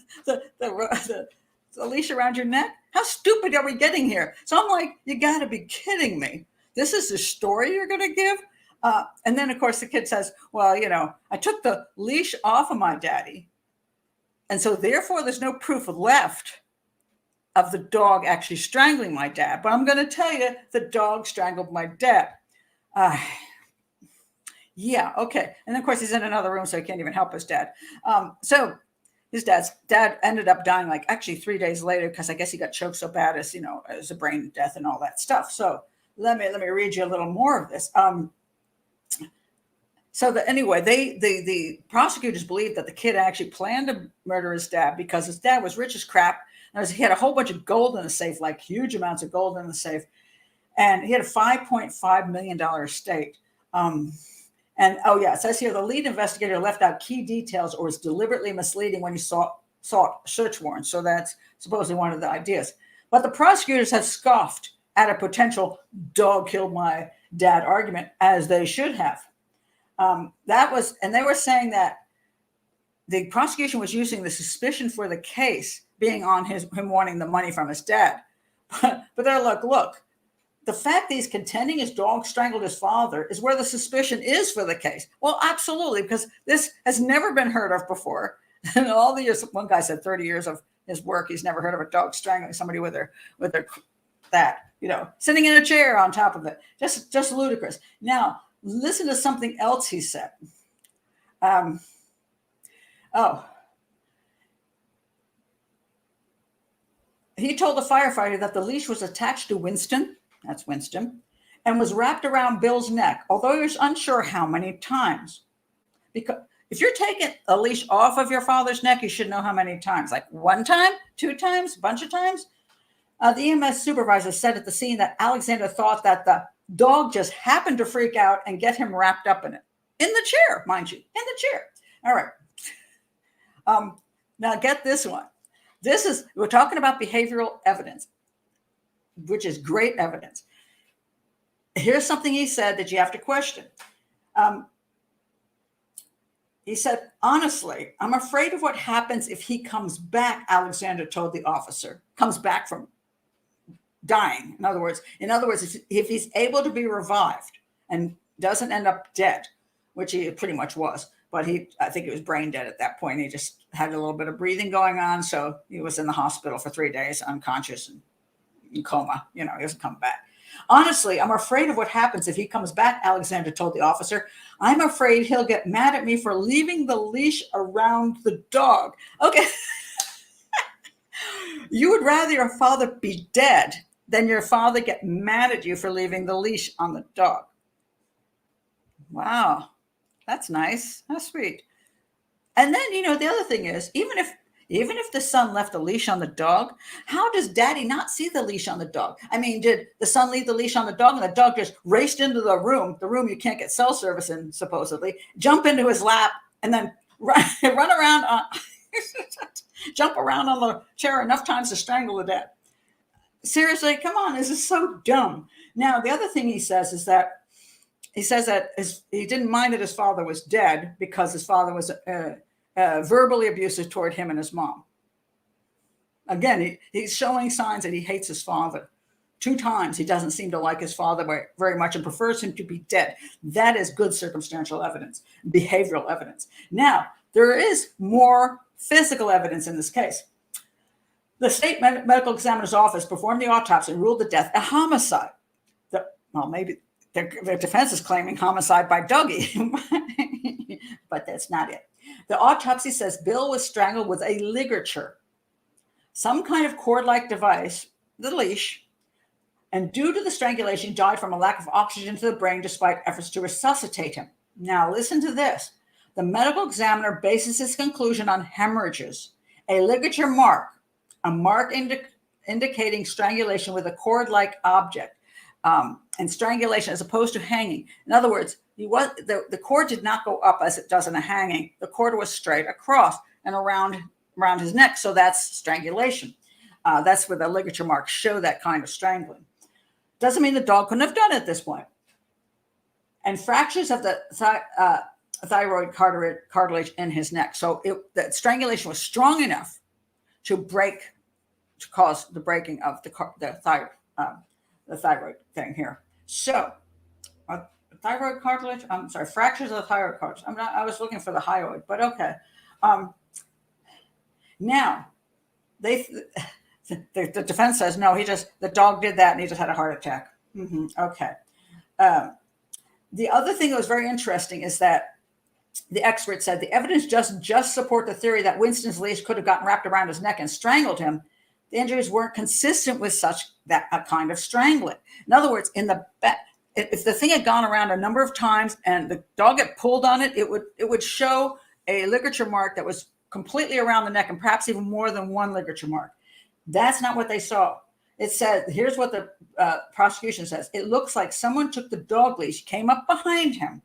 leash around your neck? How stupid are we getting here? So I'm like, you got to be kidding me. This is the story you're gonna give? And then of course the kid says, well, I took the leash off of my daddy, and so therefore there's no proof left of the dog actually strangling my dad. But I'm going to tell you, the dog strangled my dad. Yeah, okay. And of course, he's in another room, so he can't even help his dad. So his dad ended up dying like actually 3 days later, because I guess he got choked so bad as a brain death and all that stuff. So let me read you a little more of this. Anyway, the prosecutors believe that the kid actually planned to murder his dad because his dad was rich as crap. He had a whole bunch of gold in the safe, like huge amounts of gold in the safe. And he had a $5.5 million estate. It says here, the lead investigator left out key details or was deliberately misleading when he sought search warrants. So that's supposedly one of the ideas. But the prosecutors have scoffed at a potential dog killed my dad argument, as they should have. And they were saying that the prosecution was using the suspicion for the case being on him wanting the money from his dad. But they're like, look, the fact that he's contending his dog strangled his father is where the suspicion is for the case. Well, absolutely, because this has never been heard of before. In all the years, one guy said 30 years of his work, he's never heard of a dog strangling somebody with that, sitting in a chair on top of it. Just ludicrous. Now, listen to something else he said. He told the firefighter that the leash was attached to Winston, that's Winston, and was wrapped around Bill's neck, although he was unsure how many times. Because if you're taking a leash off of your father's neck, you should know how many times. Like 1 time, 2 times, a bunch of times. The EMS supervisor said at the scene that Alexander thought that the dog just happened to freak out and get him wrapped up in it. In the chair, mind you, in the chair. All right. Now get this one. We're talking about behavioral evidence, which is great evidence. Here's something he said that you have to question. He said, honestly, I'm afraid of what happens if he comes back, Alexander told the officer, comes back from dying. In other words, if he's able to be revived and doesn't end up dead, which he pretty much was, but I think he was brain dead at that point. He just had a little bit of breathing going on. So he was in the hospital for 3 days, unconscious and in coma. He doesn't come back. Honestly, I'm afraid of what happens if he comes back, Alexander told the officer. I'm afraid he'll get mad at me for leaving the leash around the dog. Okay. You would rather your father be dead than your father get mad at you for leaving the leash on the dog. Wow. That's nice. That's sweet. And then, the other thing is, even if the son left a leash on the dog, how does daddy not see the leash on the dog? I mean, did the son leave the leash on the dog and the dog just raced into the room you can't get cell service in, supposedly, jump into his lap, and then run around, jump around on the chair enough times to strangle the dad? Seriously, come on, this is so dumb. Now, the other thing he says is that he didn't mind that his father was dead because his father was verbally abusive toward him and his mom. Again, he's showing signs that he hates his father. 2 times he doesn't seem to like his father very much and prefers him to be dead. That is good circumstantial evidence, behavioral evidence. Now, there is more physical evidence in this case. The medical examiner's office performed the autopsy and ruled the death a homicide. Maybe their defense is claiming homicide by Dougie, but that's not it. The autopsy says Bill was strangled with a ligature, some kind of cord-like device, the leash, and due to the strangulation, died from a lack of oxygen to the brain despite efforts to resuscitate him. Now, listen to this. The medical examiner bases his conclusion on hemorrhages, a ligature mark, a mark indicating strangulation with a cord-like object, and strangulation as opposed to hanging. In other words, the cord did not go up as it does in a hanging. The cord was straight across and around his neck. So that's strangulation. That's where the ligature marks show that kind of strangling. Doesn't mean the dog couldn't have done it at this point. And fractures of the thyroid cartilage in his neck. So the strangulation was strong enough to cause the breaking of the thyroid thing here. So thyroid cartilage, fractures of the thyroid cartilage. I was looking for the hyoid, but okay. Now, the defense says, no, the dog did that and he just had a heart attack. Okay. The other thing that was very interesting is that the expert said the evidence just support the theory that Winston's leash could have gotten wrapped around his neck and strangled him. The injuries weren't consistent with a kind of strangling. In other words, if the thing had gone around a number of times and the dog had pulled on it, it would show a ligature mark that was completely around the neck and perhaps even more than one ligature mark. That's not what they saw. It said, here's what the prosecution says. It looks like someone took the dog leash, came up behind him,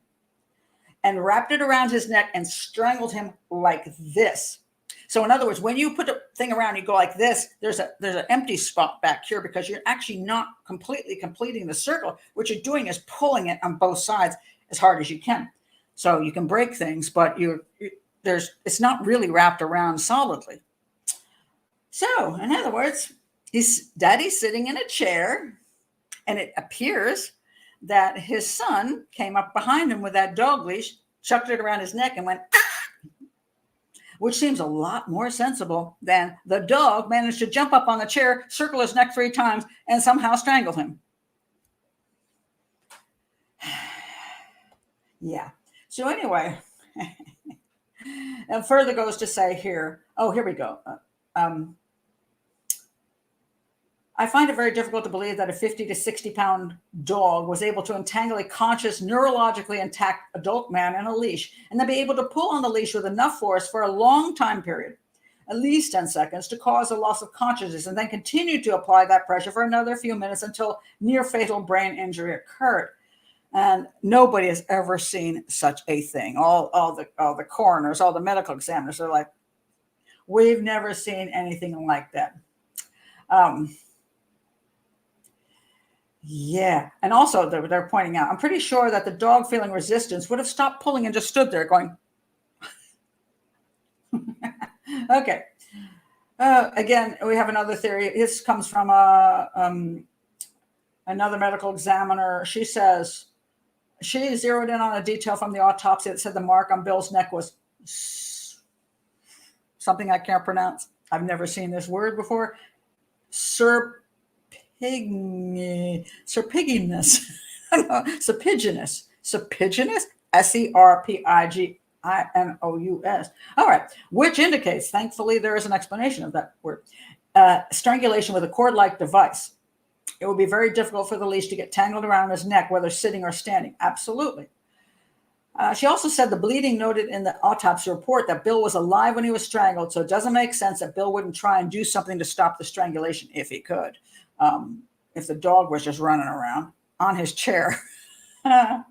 and wrapped it around his neck and strangled him like this. So in other words, when you put the thing around, you go like this, there's an empty spot back here because you're actually not completely completing the circle. What you're doing is pulling it on both sides as hard as you can. So you can break things, but it's not really wrapped around solidly. So in other words, daddy's sitting in a chair, and it appears that his son came up behind him with that dog leash, chucked it around his neck and went, ah! Which seems a lot more sensible than the dog managed to jump up on the chair, circle his neck 3 times, and somehow strangle him. Yeah. So anyway, and further goes to say here, here we go. I find it very difficult to believe that a 50 to 60-pound dog was able to entangle a conscious, neurologically intact adult man in a leash and then be able to pull on the leash with enough force for a long time period, at least 10 seconds, to cause a loss of consciousness and then continue to apply that pressure for another few minutes until near fatal brain injury occurred. And nobody has ever seen such a thing. All the coroners, all the medical examiners are like, we've never seen anything like that. Yeah. And also they're pointing out, I'm pretty sure that the dog feeling resistance would have stopped pulling and just stood there going, okay. Again, we have another theory. This comes from another medical examiner. She says she zeroed in on a detail from the autopsy that said the mark on Bill's neck was something I can't pronounce. I've never seen this word before. Serpiginous, serpiginous, serpiginous. All right, which indicates, thankfully, there is an explanation of that word. Strangulation with a cord-like device. It would be very difficult for the leash to get tangled around his neck, whether sitting or standing. Absolutely. She also said the bleeding noted in the autopsy report that Bill was alive when he was strangled, so it doesn't make sense that Bill wouldn't try and do something to stop the strangulation if he could. If the dog was just running around on his chair. Oh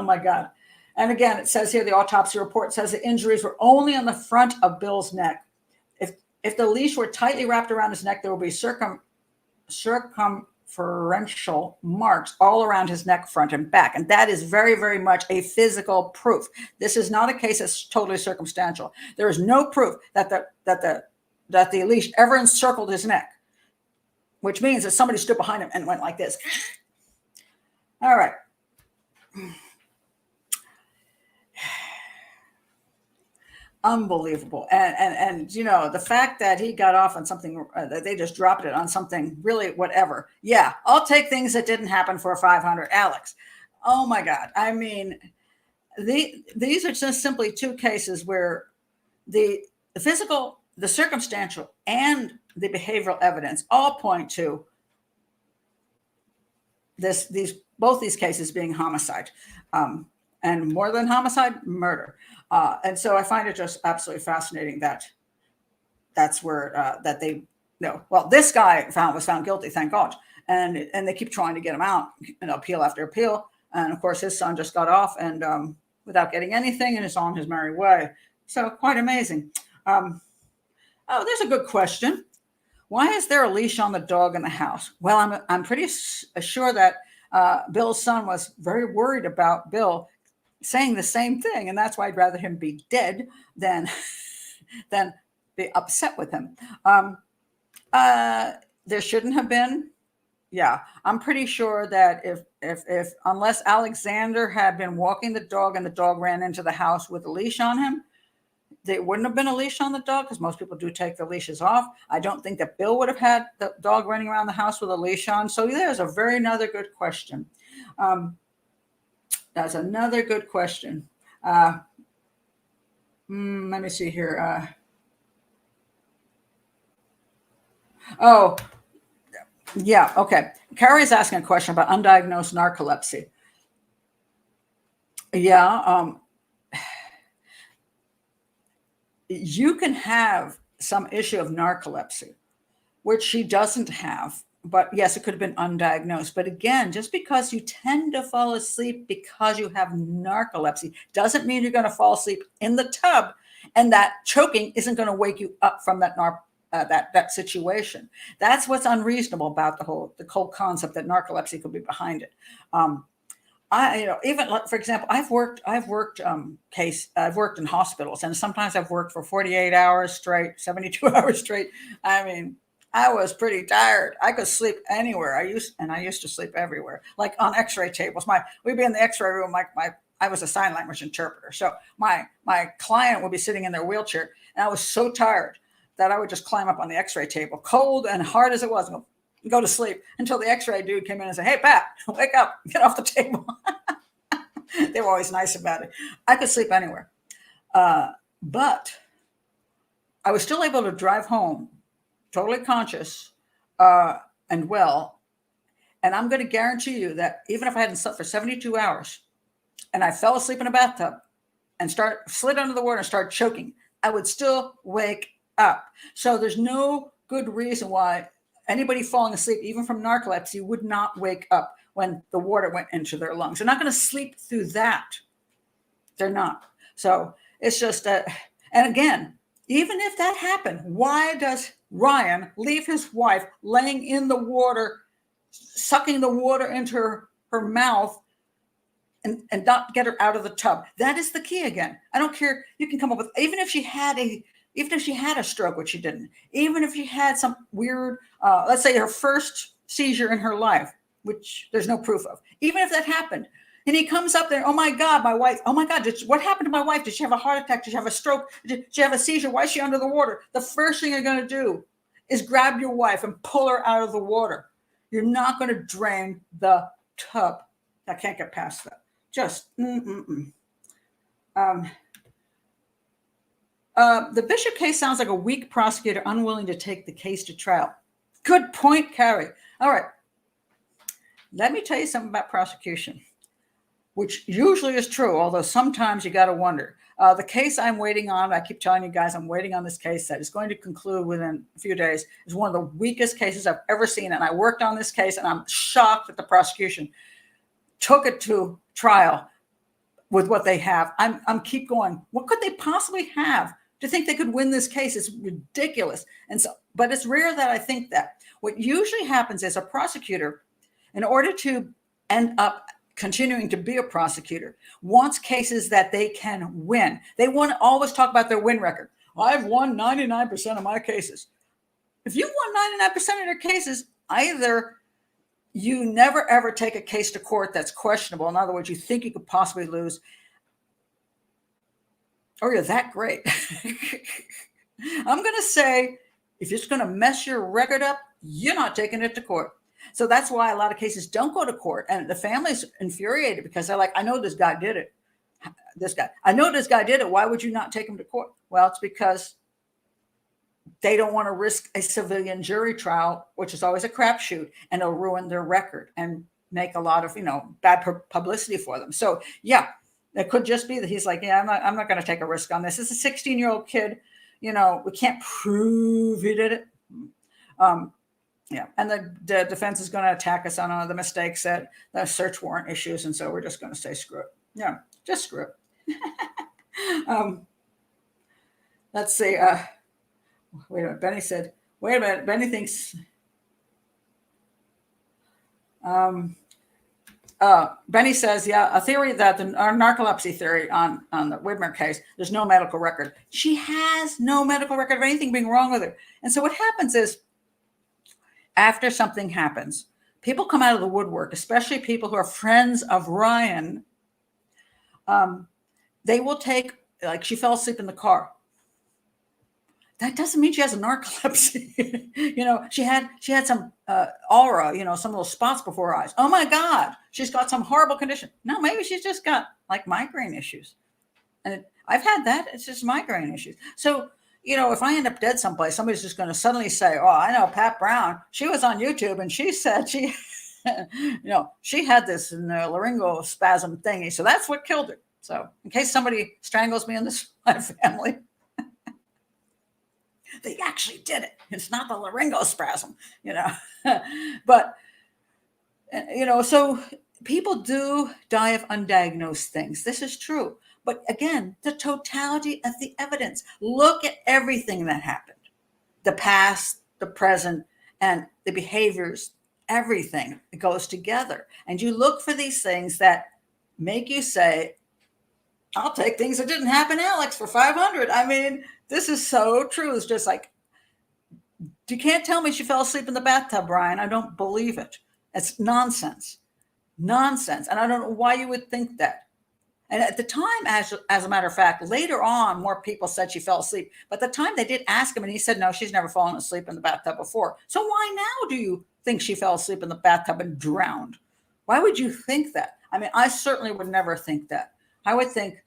my God. And again, it says here, the autopsy report says the injuries were only on the front of Bill's neck. If the leash were tightly wrapped around his neck, there would be circumferential marks all around his neck, front and back. And that is very, very much a physical proof. This is not a case that's totally circumstantial. There is no proof that the leash ever encircled his neck, which means that somebody stood behind him and went like this. All right. Unbelievable. And you know, the fact that he got off on something, that they just dropped it on something really whatever. Yeah, I'll take things that didn't happen for 500, Alex. Oh my God. I mean, these are just simply two cases where the physical, the circumstantial, and the behavioral evidence all point to both these cases being homicide, and more than homicide, murder. And so I find it just absolutely fascinating that that's where that they know. Well, this guy was found guilty, thank God, and they keep trying to get him out, appeal after appeal, and of course his son just got off and without getting anything, and is on his merry way. So quite amazing. Oh, there's a good question. Why is there a leash on the dog in the house? Well, I'm pretty sure that Bill's son was very worried about Bill saying the same thing, and that's why I'd rather him be dead than be upset with him. There shouldn't have been. Yeah, I'm pretty sure that if unless Alexander had been walking the dog and the dog ran into the house with a leash on him, there wouldn't have been a leash on the dog, because most people do take the leashes off. I don't think that Bill would have had the dog running around the house with a leash on. So there's another good question. That's another good question. Let me see here. Oh, yeah. Okay. Carrie's asking a question about undiagnosed narcolepsy. Yeah. You can have some issue of narcolepsy, which she doesn't have. But yes, it could have been undiagnosed. But again, just because you tend to fall asleep because you have narcolepsy doesn't mean you're going to fall asleep in the tub, and that choking isn't going to wake you up from that situation. That's what's unreasonable about the whole concept that narcolepsy could be behind it. Even for example, I've worked in hospitals, and sometimes I've worked for 48 hours straight, 72 hours straight. I mean, I was pretty tired. I could sleep anywhere. I used to sleep everywhere, like on X-ray tables. We'd be in the X-ray room. I was a sign language interpreter, so my client would be sitting in their wheelchair, and I was so tired that I would just climb up on the X-ray table, cold and hard as it was, and go to sleep until the X-ray dude came in and said, "Hey, Pat, wake up, get off the table." They were always nice about it. I could sleep anywhere, but I was still able to drive home totally conscious and well. And I'm going to guarantee you that even if I hadn't slept for 72 hours and I fell asleep in a bathtub and slid under the water and started choking, I would still wake up. So there's no good reason why anybody falling asleep, even from narcolepsy, would not wake up when the water went into their lungs. They're not going to sleep through that. They're not. So it's just that. And again, even if that happened, why does Ryan leave his wife laying in the water, sucking the water into her mouth, and not get her out of the tub? That is the key again. I don't care. You can come up with, even if she had a stroke, which she didn't, even if she had some weird, let's say her first seizure in her life, which there's no proof of, even if that happened, and he comes up there, "Oh my God, my wife, oh my God, what happened to my wife? Did she have a heart attack? Did she have a stroke? Did she have a seizure? Why is she under the water?" The first thing you're going to do is grab your wife and pull her out of the water. You're not going to drain the tub. I can't get past that. Just, The Bishop case sounds like a weak prosecutor unwilling to take the case to trial. Good point, Carrie. All right. Let me tell you something about prosecution. which usually is true, although sometimes you got to wonder. The case I'm waiting on, I keep telling you guys I'm waiting on this case that is going to conclude within a few days, is one of the weakest cases I've ever seen. And I worked on this case, and I'm shocked that the prosecution took it to trial with what they have. I'm keep going. What could they possibly have to think they could win this case? It's ridiculous. And so, but it's rare that I think that. What usually happens is a prosecutor, in order to end up continuing to be a prosecutor, wants cases that they can win. They want to always talk about their win record. I've won 99% of my cases. If you won 99% of your cases, either you never ever take a case to court that's questionable, in other words, you think you could possibly lose, or you're that great. I'm going to say, if you're just going to mess your record up, you're not taking it to court. So that's why a lot of cases don't go to court. And the family's infuriated because they're like, I know this guy did it. I know this guy did it. Why would you not take him to court? Well, it's because they don't want to risk a civilian jury trial, which is always a crapshoot, and it'll ruin their record and make a lot of, bad publicity for them. So yeah, it could just be that he's like, yeah, I'm not going to take a risk on this. It's a 16-year-old kid. We can't prove he did it. Yeah, and the defense is going to attack us on the mistakes that the search warrant issues, and so we're just going to say screw it. Yeah, just screw it. Let's see. Wait a minute. Benny said, wait a minute. Benny thinks. Benny says, yeah, a theory that our narcolepsy theory on the Whitmer case, there's no medical record. She has no medical record of anything being wrong with her. And so what happens is, after something happens, people come out of the woodwork, especially people who are friends of Ryan. They will take, like, she fell asleep in the car. That doesn't mean she has a narcolepsy. She had some aura, some little spots before her eyes. Oh my God, she's got some horrible condition. No, maybe she's just got like migraine issues. And I've had that. It's just migraine issues. So, if I end up dead someplace, somebody's just going to suddenly say, oh, I know Pat Brown. She was on YouTube and she said she, she had this laryngospasm thingy. So that's what killed her. So in case somebody strangles me in my family, they actually did it. It's not the laryngospasm, But, so people do die of undiagnosed things. This is true. But again, the totality of the evidence. Look at everything that happened. The past, the present, and the behaviors, everything goes together. And you look for these things that make you say, I'll take things that didn't happen, Alex, for 500. I mean, this is so true. It's just like, you can't tell me she fell asleep in the bathtub, Brian. I don't believe it. It's nonsense. Nonsense. And I don't know why you would think that. And at the time, as a matter of fact, later on, more people said she fell asleep. But at the time, they did ask him, and he said, no, she's never fallen asleep in the bathtub before. So why now do you think she fell asleep in the bathtub and drowned? Why would you think that? I mean, I certainly would never think that. I would think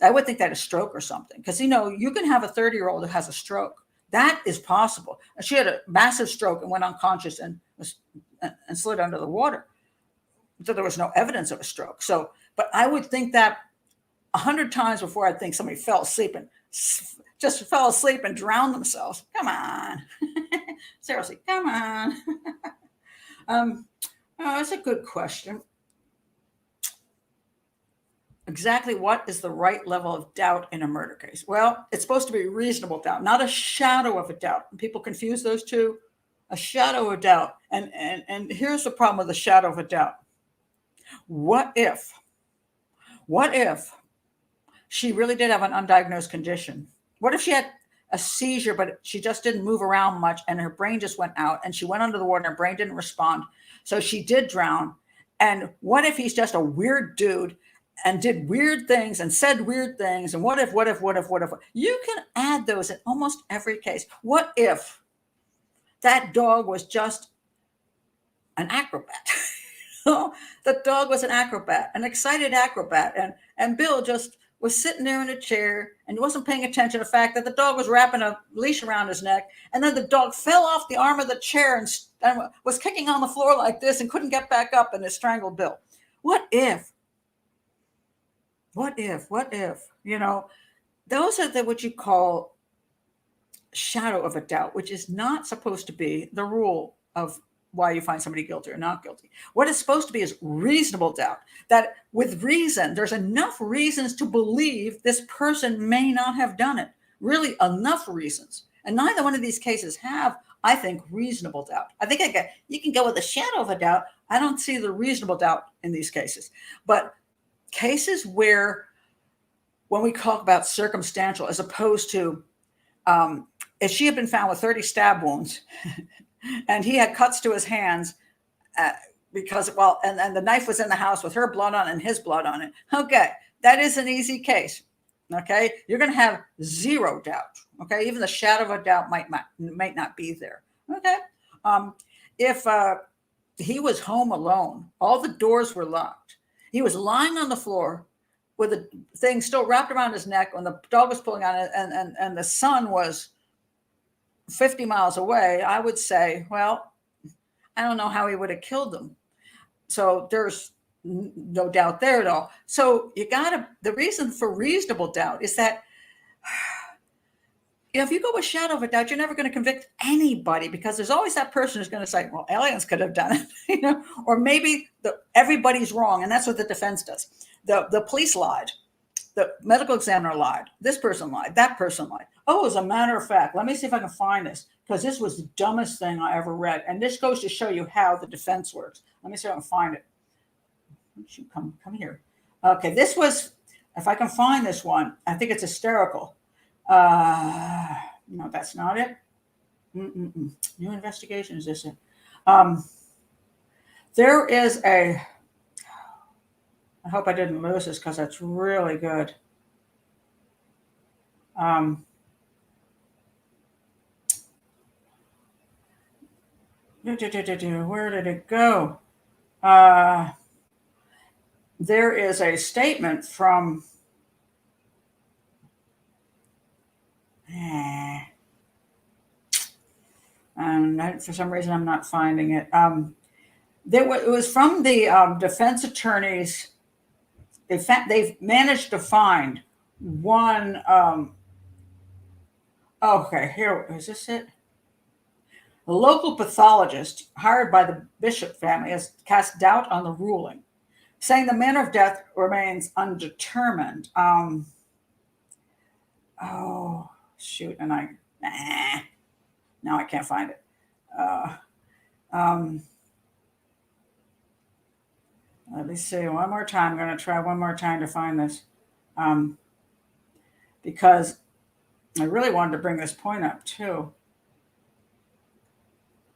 that a stroke or something. Because, you can have a 30-year-old who has a stroke. That is possible. She had a massive stroke and went unconscious and slid under the water. So there was no evidence of a stroke. So, but I would think that 100 times before I'd think somebody fell asleep and just fell asleep and drowned themselves. Come on. Seriously, come on. That's a good question. Exactly what is the right level of doubt in a murder case? Well, it's supposed to be reasonable doubt, not a shadow of a doubt. People confuse those two. A shadow of doubt. And here's the problem with a shadow of a doubt. What if she really did have an undiagnosed condition? What if she had a seizure, but she just didn't move around much and her brain just went out and she went under the water and her brain didn't respond? So she did drown. And what if he's just a weird dude and did weird things and said weird things? And what if? You can add those in almost every case. What if that dog was just an acrobat? The dog was an acrobat, an excited acrobat. And Bill just was sitting there in a chair and he wasn't paying attention to the fact that the dog was wrapping a leash around his neck. And then the dog fell off the arm of the chair and was kicking on the floor like this and couldn't get back up and it strangled Bill. What if What if, those are what you call shadow of a doubt, which is not supposed to be the rule of why you find somebody guilty or not guilty. What it's supposed to be is reasonable doubt, that with reason, there's enough reasons to believe this person may not have done it. Really enough reasons. And neither one of these cases have, I think, reasonable doubt. I think you can go with a shadow of a doubt. I don't see the reasonable doubt in these cases. But cases where, when we talk about circumstantial, as opposed to if she had been found with 30 stab wounds and he had cuts to his hands because, and the knife was in the house with her blood on it and his blood on it. Okay, that is an easy case. Okay, you're going to have zero doubt. Okay, even the shadow of a doubt might not be there. Okay, if he was home alone, all the doors were locked, he was lying on the floor with a thing still wrapped around his neck when the dog was pulling on it, and the sun was 50 miles away, I would say, well, I don't know how he would have killed them. So there's no doubt there at all. So the reason for reasonable doubt is that, if you go with shadow of a doubt, you're never going to convict anybody, because there's always that person who's going to say, well, aliens could have done it, or maybe everybody's wrong. And that's what the defense does. The police lied. The medical examiner lied. This person lied. That person lied. Oh, as a matter of fact, let me see if I can find this, because this was the dumbest thing I ever read. And this goes to show you how the defense works. Let me see if I can find it. You come here. Okay, this was, if I can find this one, I think it's hysterical. No, that's not it. New investigation, is this it? There is I hope I didn't lose this, because that's really good. Where did it go? There is a statement from and for some reason I'm not finding it. It was from the defense attorneys. They've managed to find one. Okay, here is this it. A local pathologist hired by the Bishop family has cast doubt on the ruling, saying the manner of death remains undetermined. Oh shoot! And now I can't find it. Let me see one more time. I'm going to try one more time to find this, because I really wanted to bring this point up too.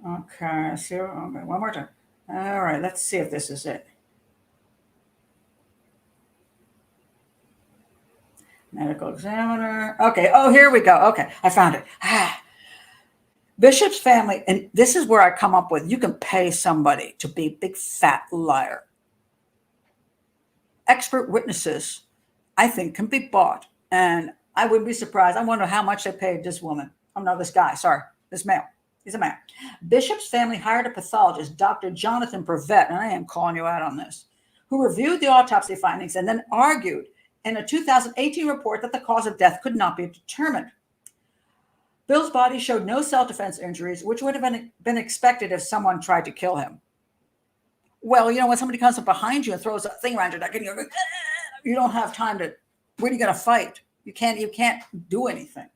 Okay, see, okay, one more time. All right, let's see if this is it. Medical examiner. Okay, oh, here we go. Okay, I found it. Bishop's family, and this is where I come up with, you can pay somebody to be a big fat liar. Expert witnesses, I think, can be bought. And I wouldn't be surprised. I wonder how much they paid this woman. Oh, no, this guy. Sorry, this male. He's a man. Bishop's family hired a pathologist, Dr. Jonathan Brevet, and I am calling you out on this, who reviewed the autopsy findings and then argued in a 2018 report that the cause of death could not be determined. Bill's body showed no self-defense injuries, which would have been expected if someone tried to kill him. Well, when somebody comes up behind you and throws a thing around your neck and you're going, you don't have time to, when are you going to fight? You can't do anything.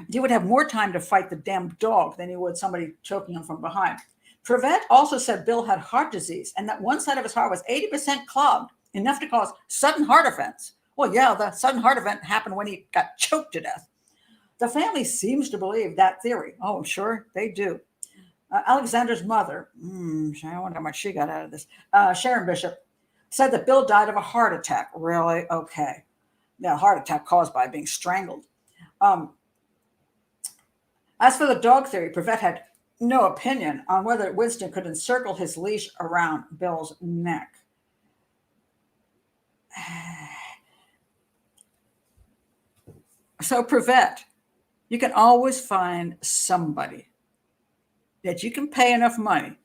You would have more time to fight the damn dog than you would somebody choking him from behind. Prevet also said Bill had heart disease and that one side of his heart was 80% clogged, enough to cause sudden heart events. Well, yeah, the sudden heart event happened when he got choked to death. The family seems to believe that theory. Oh, I'm sure they do. Alexander's mother, I wonder how much she got out of this, Sharon Bishop, said that Bill died of a heart attack. Really? Okay. Yeah, heart attack caused by being strangled. As for the dog theory, Prevet had no opinion on whether Winston could encircle his leash around Bill's neck. So Prevet, you can always find somebody that you can pay enough money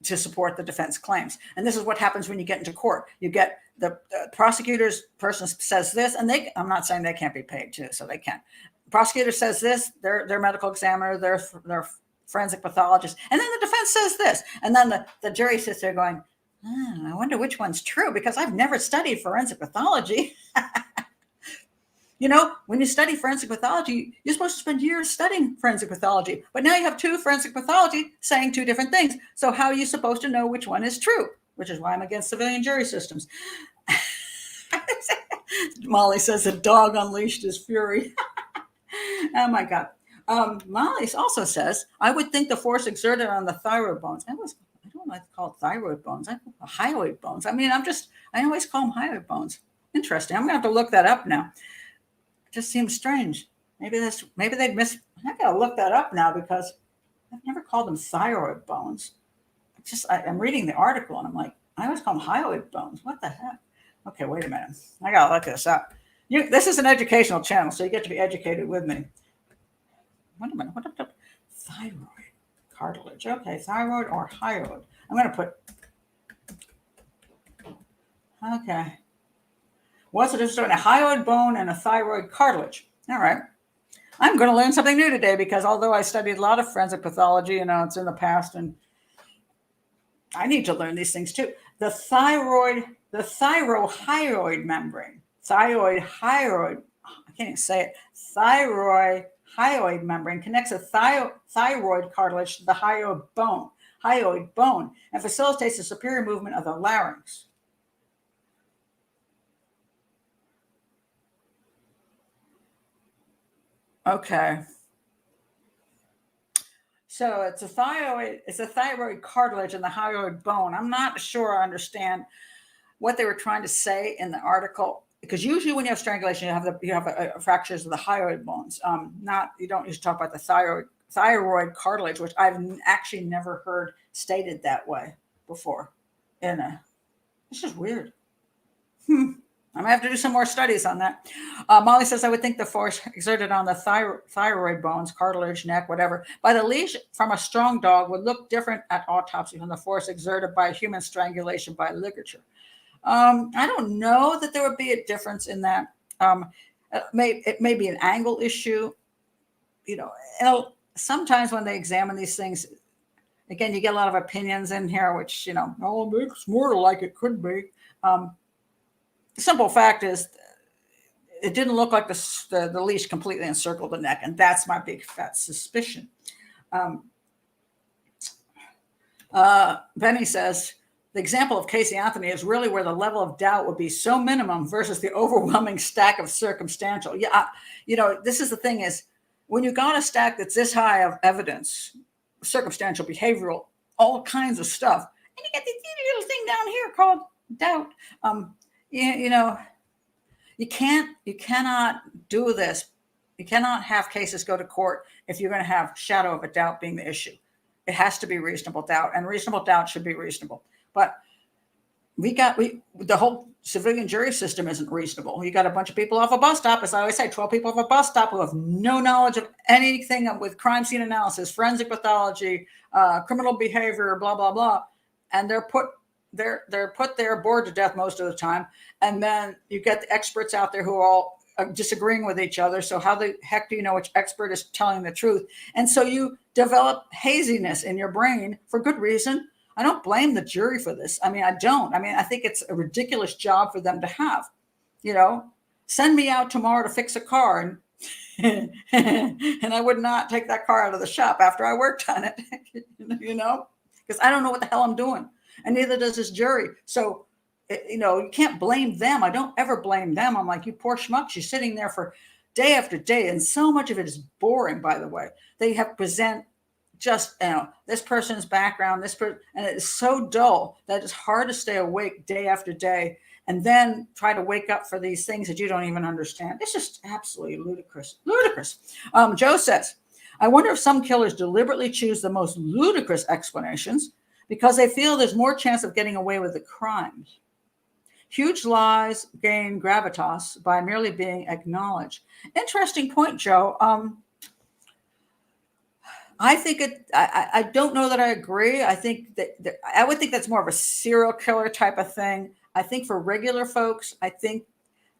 to support the defense claims. And this is what happens when you get into court. You get the prosecutor's person says this, and I'm not saying they can't be paid too, so they can. Prosecutor says this, their medical examiner, their forensic pathologist, and then the defense says this. And then the jury sits there going, I wonder which one's true, because I've never studied forensic pathology. You know, when you study forensic pathology, you're supposed to spend years studying forensic pathology. But now you have two forensic pathology saying two different things. So how are you supposed to know which one is true? Which is why I'm against civilian jury systems. Molly says a dog unleashed his fury. Oh, my God. Molly also says, I would think the force exerted on the thyroid bones. I don't like to call it thyroid bones. I call it hyoid bones. I mean, I always call them hyoid bones. Interesting. I'm going to have to look that up now. Just seems strange. Maybe they'd miss. I gotta look that up now, because I've never called them thyroid bones. I'm reading the article and I'm like, I always call them hyoid bones. What the heck? Okay, wait a minute. I gotta look this up. This is an educational channel, so you get to be educated with me. Wait a minute. What up? Thyroid cartilage. Okay, thyroid or hyoid. I'm gonna put. Okay. What's the difference between a hyoid bone and a thyroid cartilage? All right. I'm going to learn something new today, because although I studied a lot of forensic pathology, it's in the past, and I need to learn these things too. The thyrohyoid membrane, I can't even say it, thyrohyoid membrane connects a thyroid cartilage to the hyoid bone, and facilitates the superior movement of the larynx. Okay. So it's a thyroid cartilage in the hyoid bone. I'm not sure I understand what they were trying to say in the article, because usually when you have strangulation, you have fractures of the hyoid bones. You don't usually talk about the thyroid cartilage, which I've actually never heard stated that way before. It's just weird. I'm gonna have to do some more studies on that. Molly says, I would think the force exerted on the thyroid bones, cartilage, neck, whatever, by the leash from a strong dog would look different at autopsy from the force exerted by human strangulation by ligature. I don't know that there would be a difference in that. It may be an angle issue. Sometimes when they examine these things, again, you get a lot of opinions in here, which, it makes more like it could be. The simple fact is, it didn't look like the leash completely encircled the neck, and that's my big fat suspicion. Benny says, the example of Casey Anthony is really where the level of doubt would be so minimum versus the overwhelming stack of circumstantial. Yeah, this is the thing is, when you got a stack that's this high of evidence, circumstantial, behavioral, all kinds of stuff, and you get this little thing down here called doubt. You cannot do this. You cannot have cases go to court if you're going to have shadow of a doubt being the issue. It has to be reasonable doubt, and reasonable doubt should be reasonable. But the whole civilian jury system isn't reasonable. You got a bunch of people off a bus stop, as I always say, 12 people off a bus stop who have no knowledge of anything with crime scene analysis, forensic pathology, criminal behavior, blah, blah, blah. And they're put there bored to death most of the time. And then you get the experts out there who are all disagreeing with each other. So how the heck do you know which expert is telling the truth? And so you develop haziness in your brain for good reason. I don't blame the jury for this. I don't. I think it's a ridiculous job for them to have. Send me out tomorrow to fix a car, and I would not take that car out of the shop after I worked on it, because I don't know what the hell I'm doing. And neither does this jury. So, you can't blame them. I don't ever blame them. I'm like, you poor schmucks, you're sitting there for day after day. And so much of it is boring, by the way. They have present just, this person's background, and it is so dull that it's hard to stay awake day after day and then try to wake up for these things that you don't even understand. It's just absolutely ludicrous. Joe says, I wonder if some killers deliberately choose the most ludicrous explanations because they feel there's more chance of getting away with the crimes. Huge lies gain gravitas by merely being acknowledged. Interesting point, Joe. I think I don't know that I agree. I think that I would think that's more of a serial killer type of thing. I think for regular folks, I think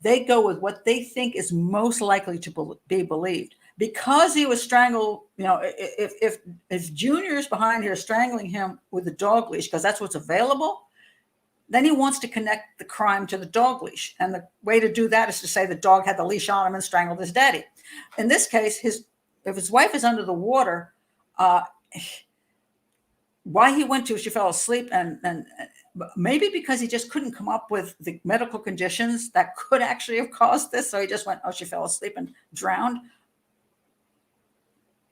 they go with what they think is most likely to be believed. Because he was strangled, if Junior's behind here strangling him with a dog leash, because that's what's available, then he wants to connect the crime to the dog leash. And the way to do that is to say the dog had the leash on him and strangled his daddy. In this case, if his wife is under the water, why he went to, she fell asleep, and maybe because he just couldn't come up with the medical conditions that could actually have caused this. So he just went, oh, she fell asleep and drowned.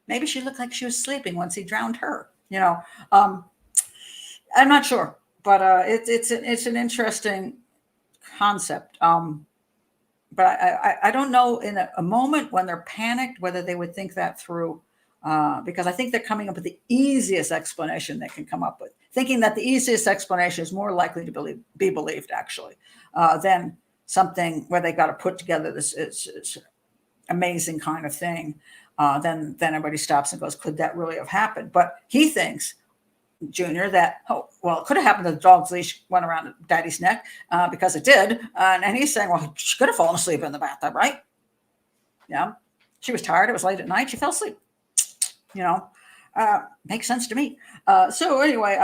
Maybe she looked like she was sleeping once he drowned her. I'm not sure. But it's an interesting concept. But I don't know in a moment when they're panicked whether they would think that through, because I think they're coming up with the easiest explanation they can come up with, thinking that the easiest explanation is more likely to be believed actually than something where they got to put together this amazing kind of thing. Then everybody stops and goes, could that really have happened? But he thinks, Junior, that, it could have happened that the dog's leash went around daddy's neck because it did. And he's saying, well, she could have fallen asleep in the bathtub, right? Yeah. She was tired. It was late at night. She fell asleep. Makes sense to me. So anyway,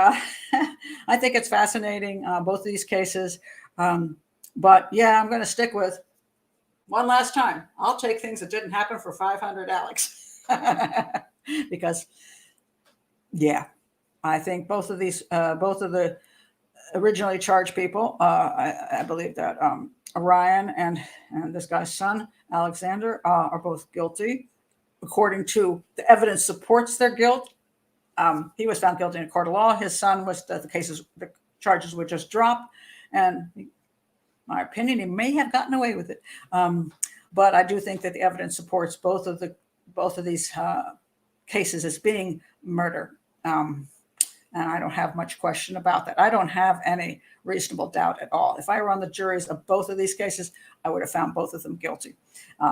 I think it's fascinating, both of these cases. But yeah, I'm going to stick with one last time. I'll take things that didn't happen for 500 Alex. Because, yeah. I think both of the originally charged people, I believe that Ryan and this guy's son, Alexander, are both guilty. According to the evidence supports their guilt. He was found guilty in a court of law. His son was, the charges were just dropped. And in my opinion, he may have gotten away with it. But I do think that the evidence supports both of these cases as being murder. And I don't have much question about that. I don't have any reasonable doubt at all. If I were on the juries of both of these cases, I would have found both of them guilty.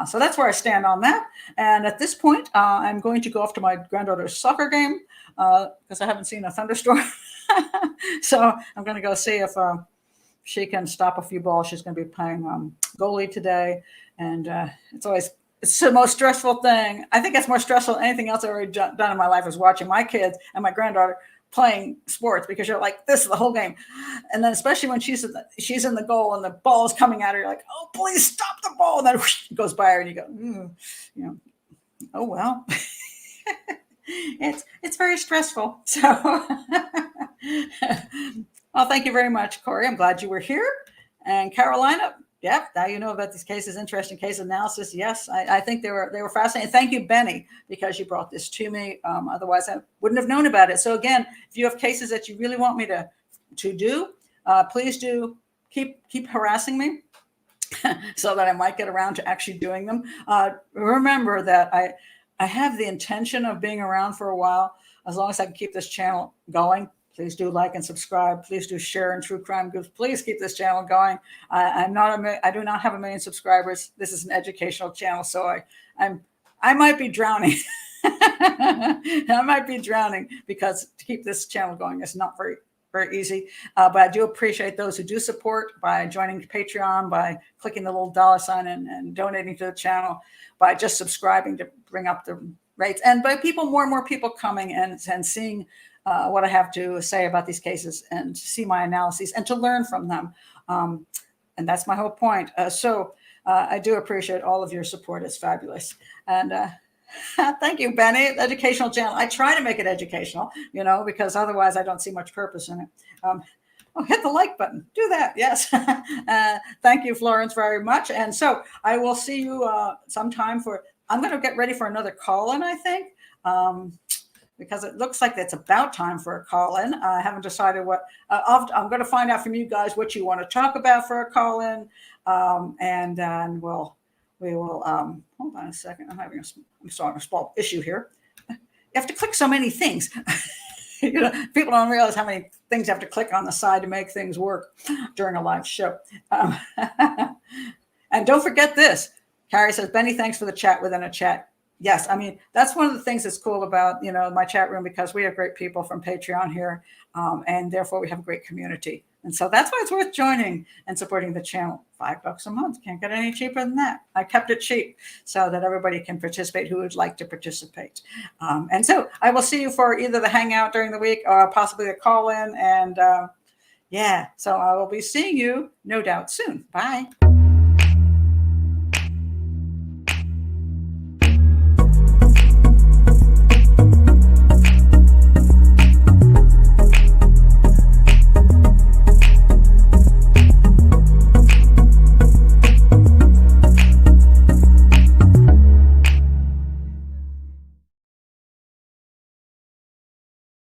So that's where I stand on that. And at this point, I'm going to go off to my granddaughter's soccer game because I haven't seen a thunderstorm. So I'm going to go see if she can stop a few balls. She's going to be playing goalie today. And it's the most stressful thing. I think it's more stressful than anything else I've ever done in my life is watching my kids and my granddaughter playing sports, because you're like, this is the whole game. And then especially when she's in the goal and the ball is coming at her, you're like, oh, please stop the ball. And then whoosh, it goes by her and you go, oh, well, it's very stressful. So, well, thank you very much, Corey. I'm glad you were here. And Carolina, yeah, now you know about these cases, interesting case analysis. Yes, I think they were fascinating. Thank you, Benny, because you brought this to me. Otherwise, I wouldn't have known about it. So again, if you have cases that you really want me to do, please do keep harassing me so that I might get around to actually doing them. Remember that I have the intention of being around for a while, as long as I can keep this channel going. Please do like and subscribe. Please do share in true crime groups. Please keep this channel going. I do not have 1 million subscribers. This is an educational channel, so I might be drowning. I might be drowning because to keep this channel going is not very, very easy. But I do appreciate those who do support by joining Patreon, by clicking the little $sign and donating to the channel, by just subscribing to bring up the rates, and by more and more people coming and seeing what I have to say about these cases and to see my analyses and to learn from them. And that's my whole point. So I do appreciate all of your support. It's fabulous. And thank you, Benny. Educational channel. I try to make it educational, because otherwise I don't see much purpose in it. Hit the like button. Do that. Yes. Thank you, Florence, very much. And so I will see you sometime I'm going to get ready for another call-in, I think. Because it looks like it's about time for a call-in. I haven't decided what. I'm going to find out from you guys what you want to talk about for a call-in, and then we will. Hold on a second. I'm starting a small issue here. You have to click so many things. People don't realize how many things you have to click on the side to make things work during a live show. And don't forget this. Carrie says, Benny, thanks for the chat within a chat. Yes, I mean, that's one of the things that's cool about, my chat room, because we have great people from Patreon here, and therefore we have a great community. And so that's why it's worth joining and supporting the channel. $5 a month. Can't get any cheaper than that. I kept it cheap so that everybody can participate who would like to participate. And so I will see you for either the hangout during the week or possibly a call in. And so I will be seeing you, no doubt, soon. Bye.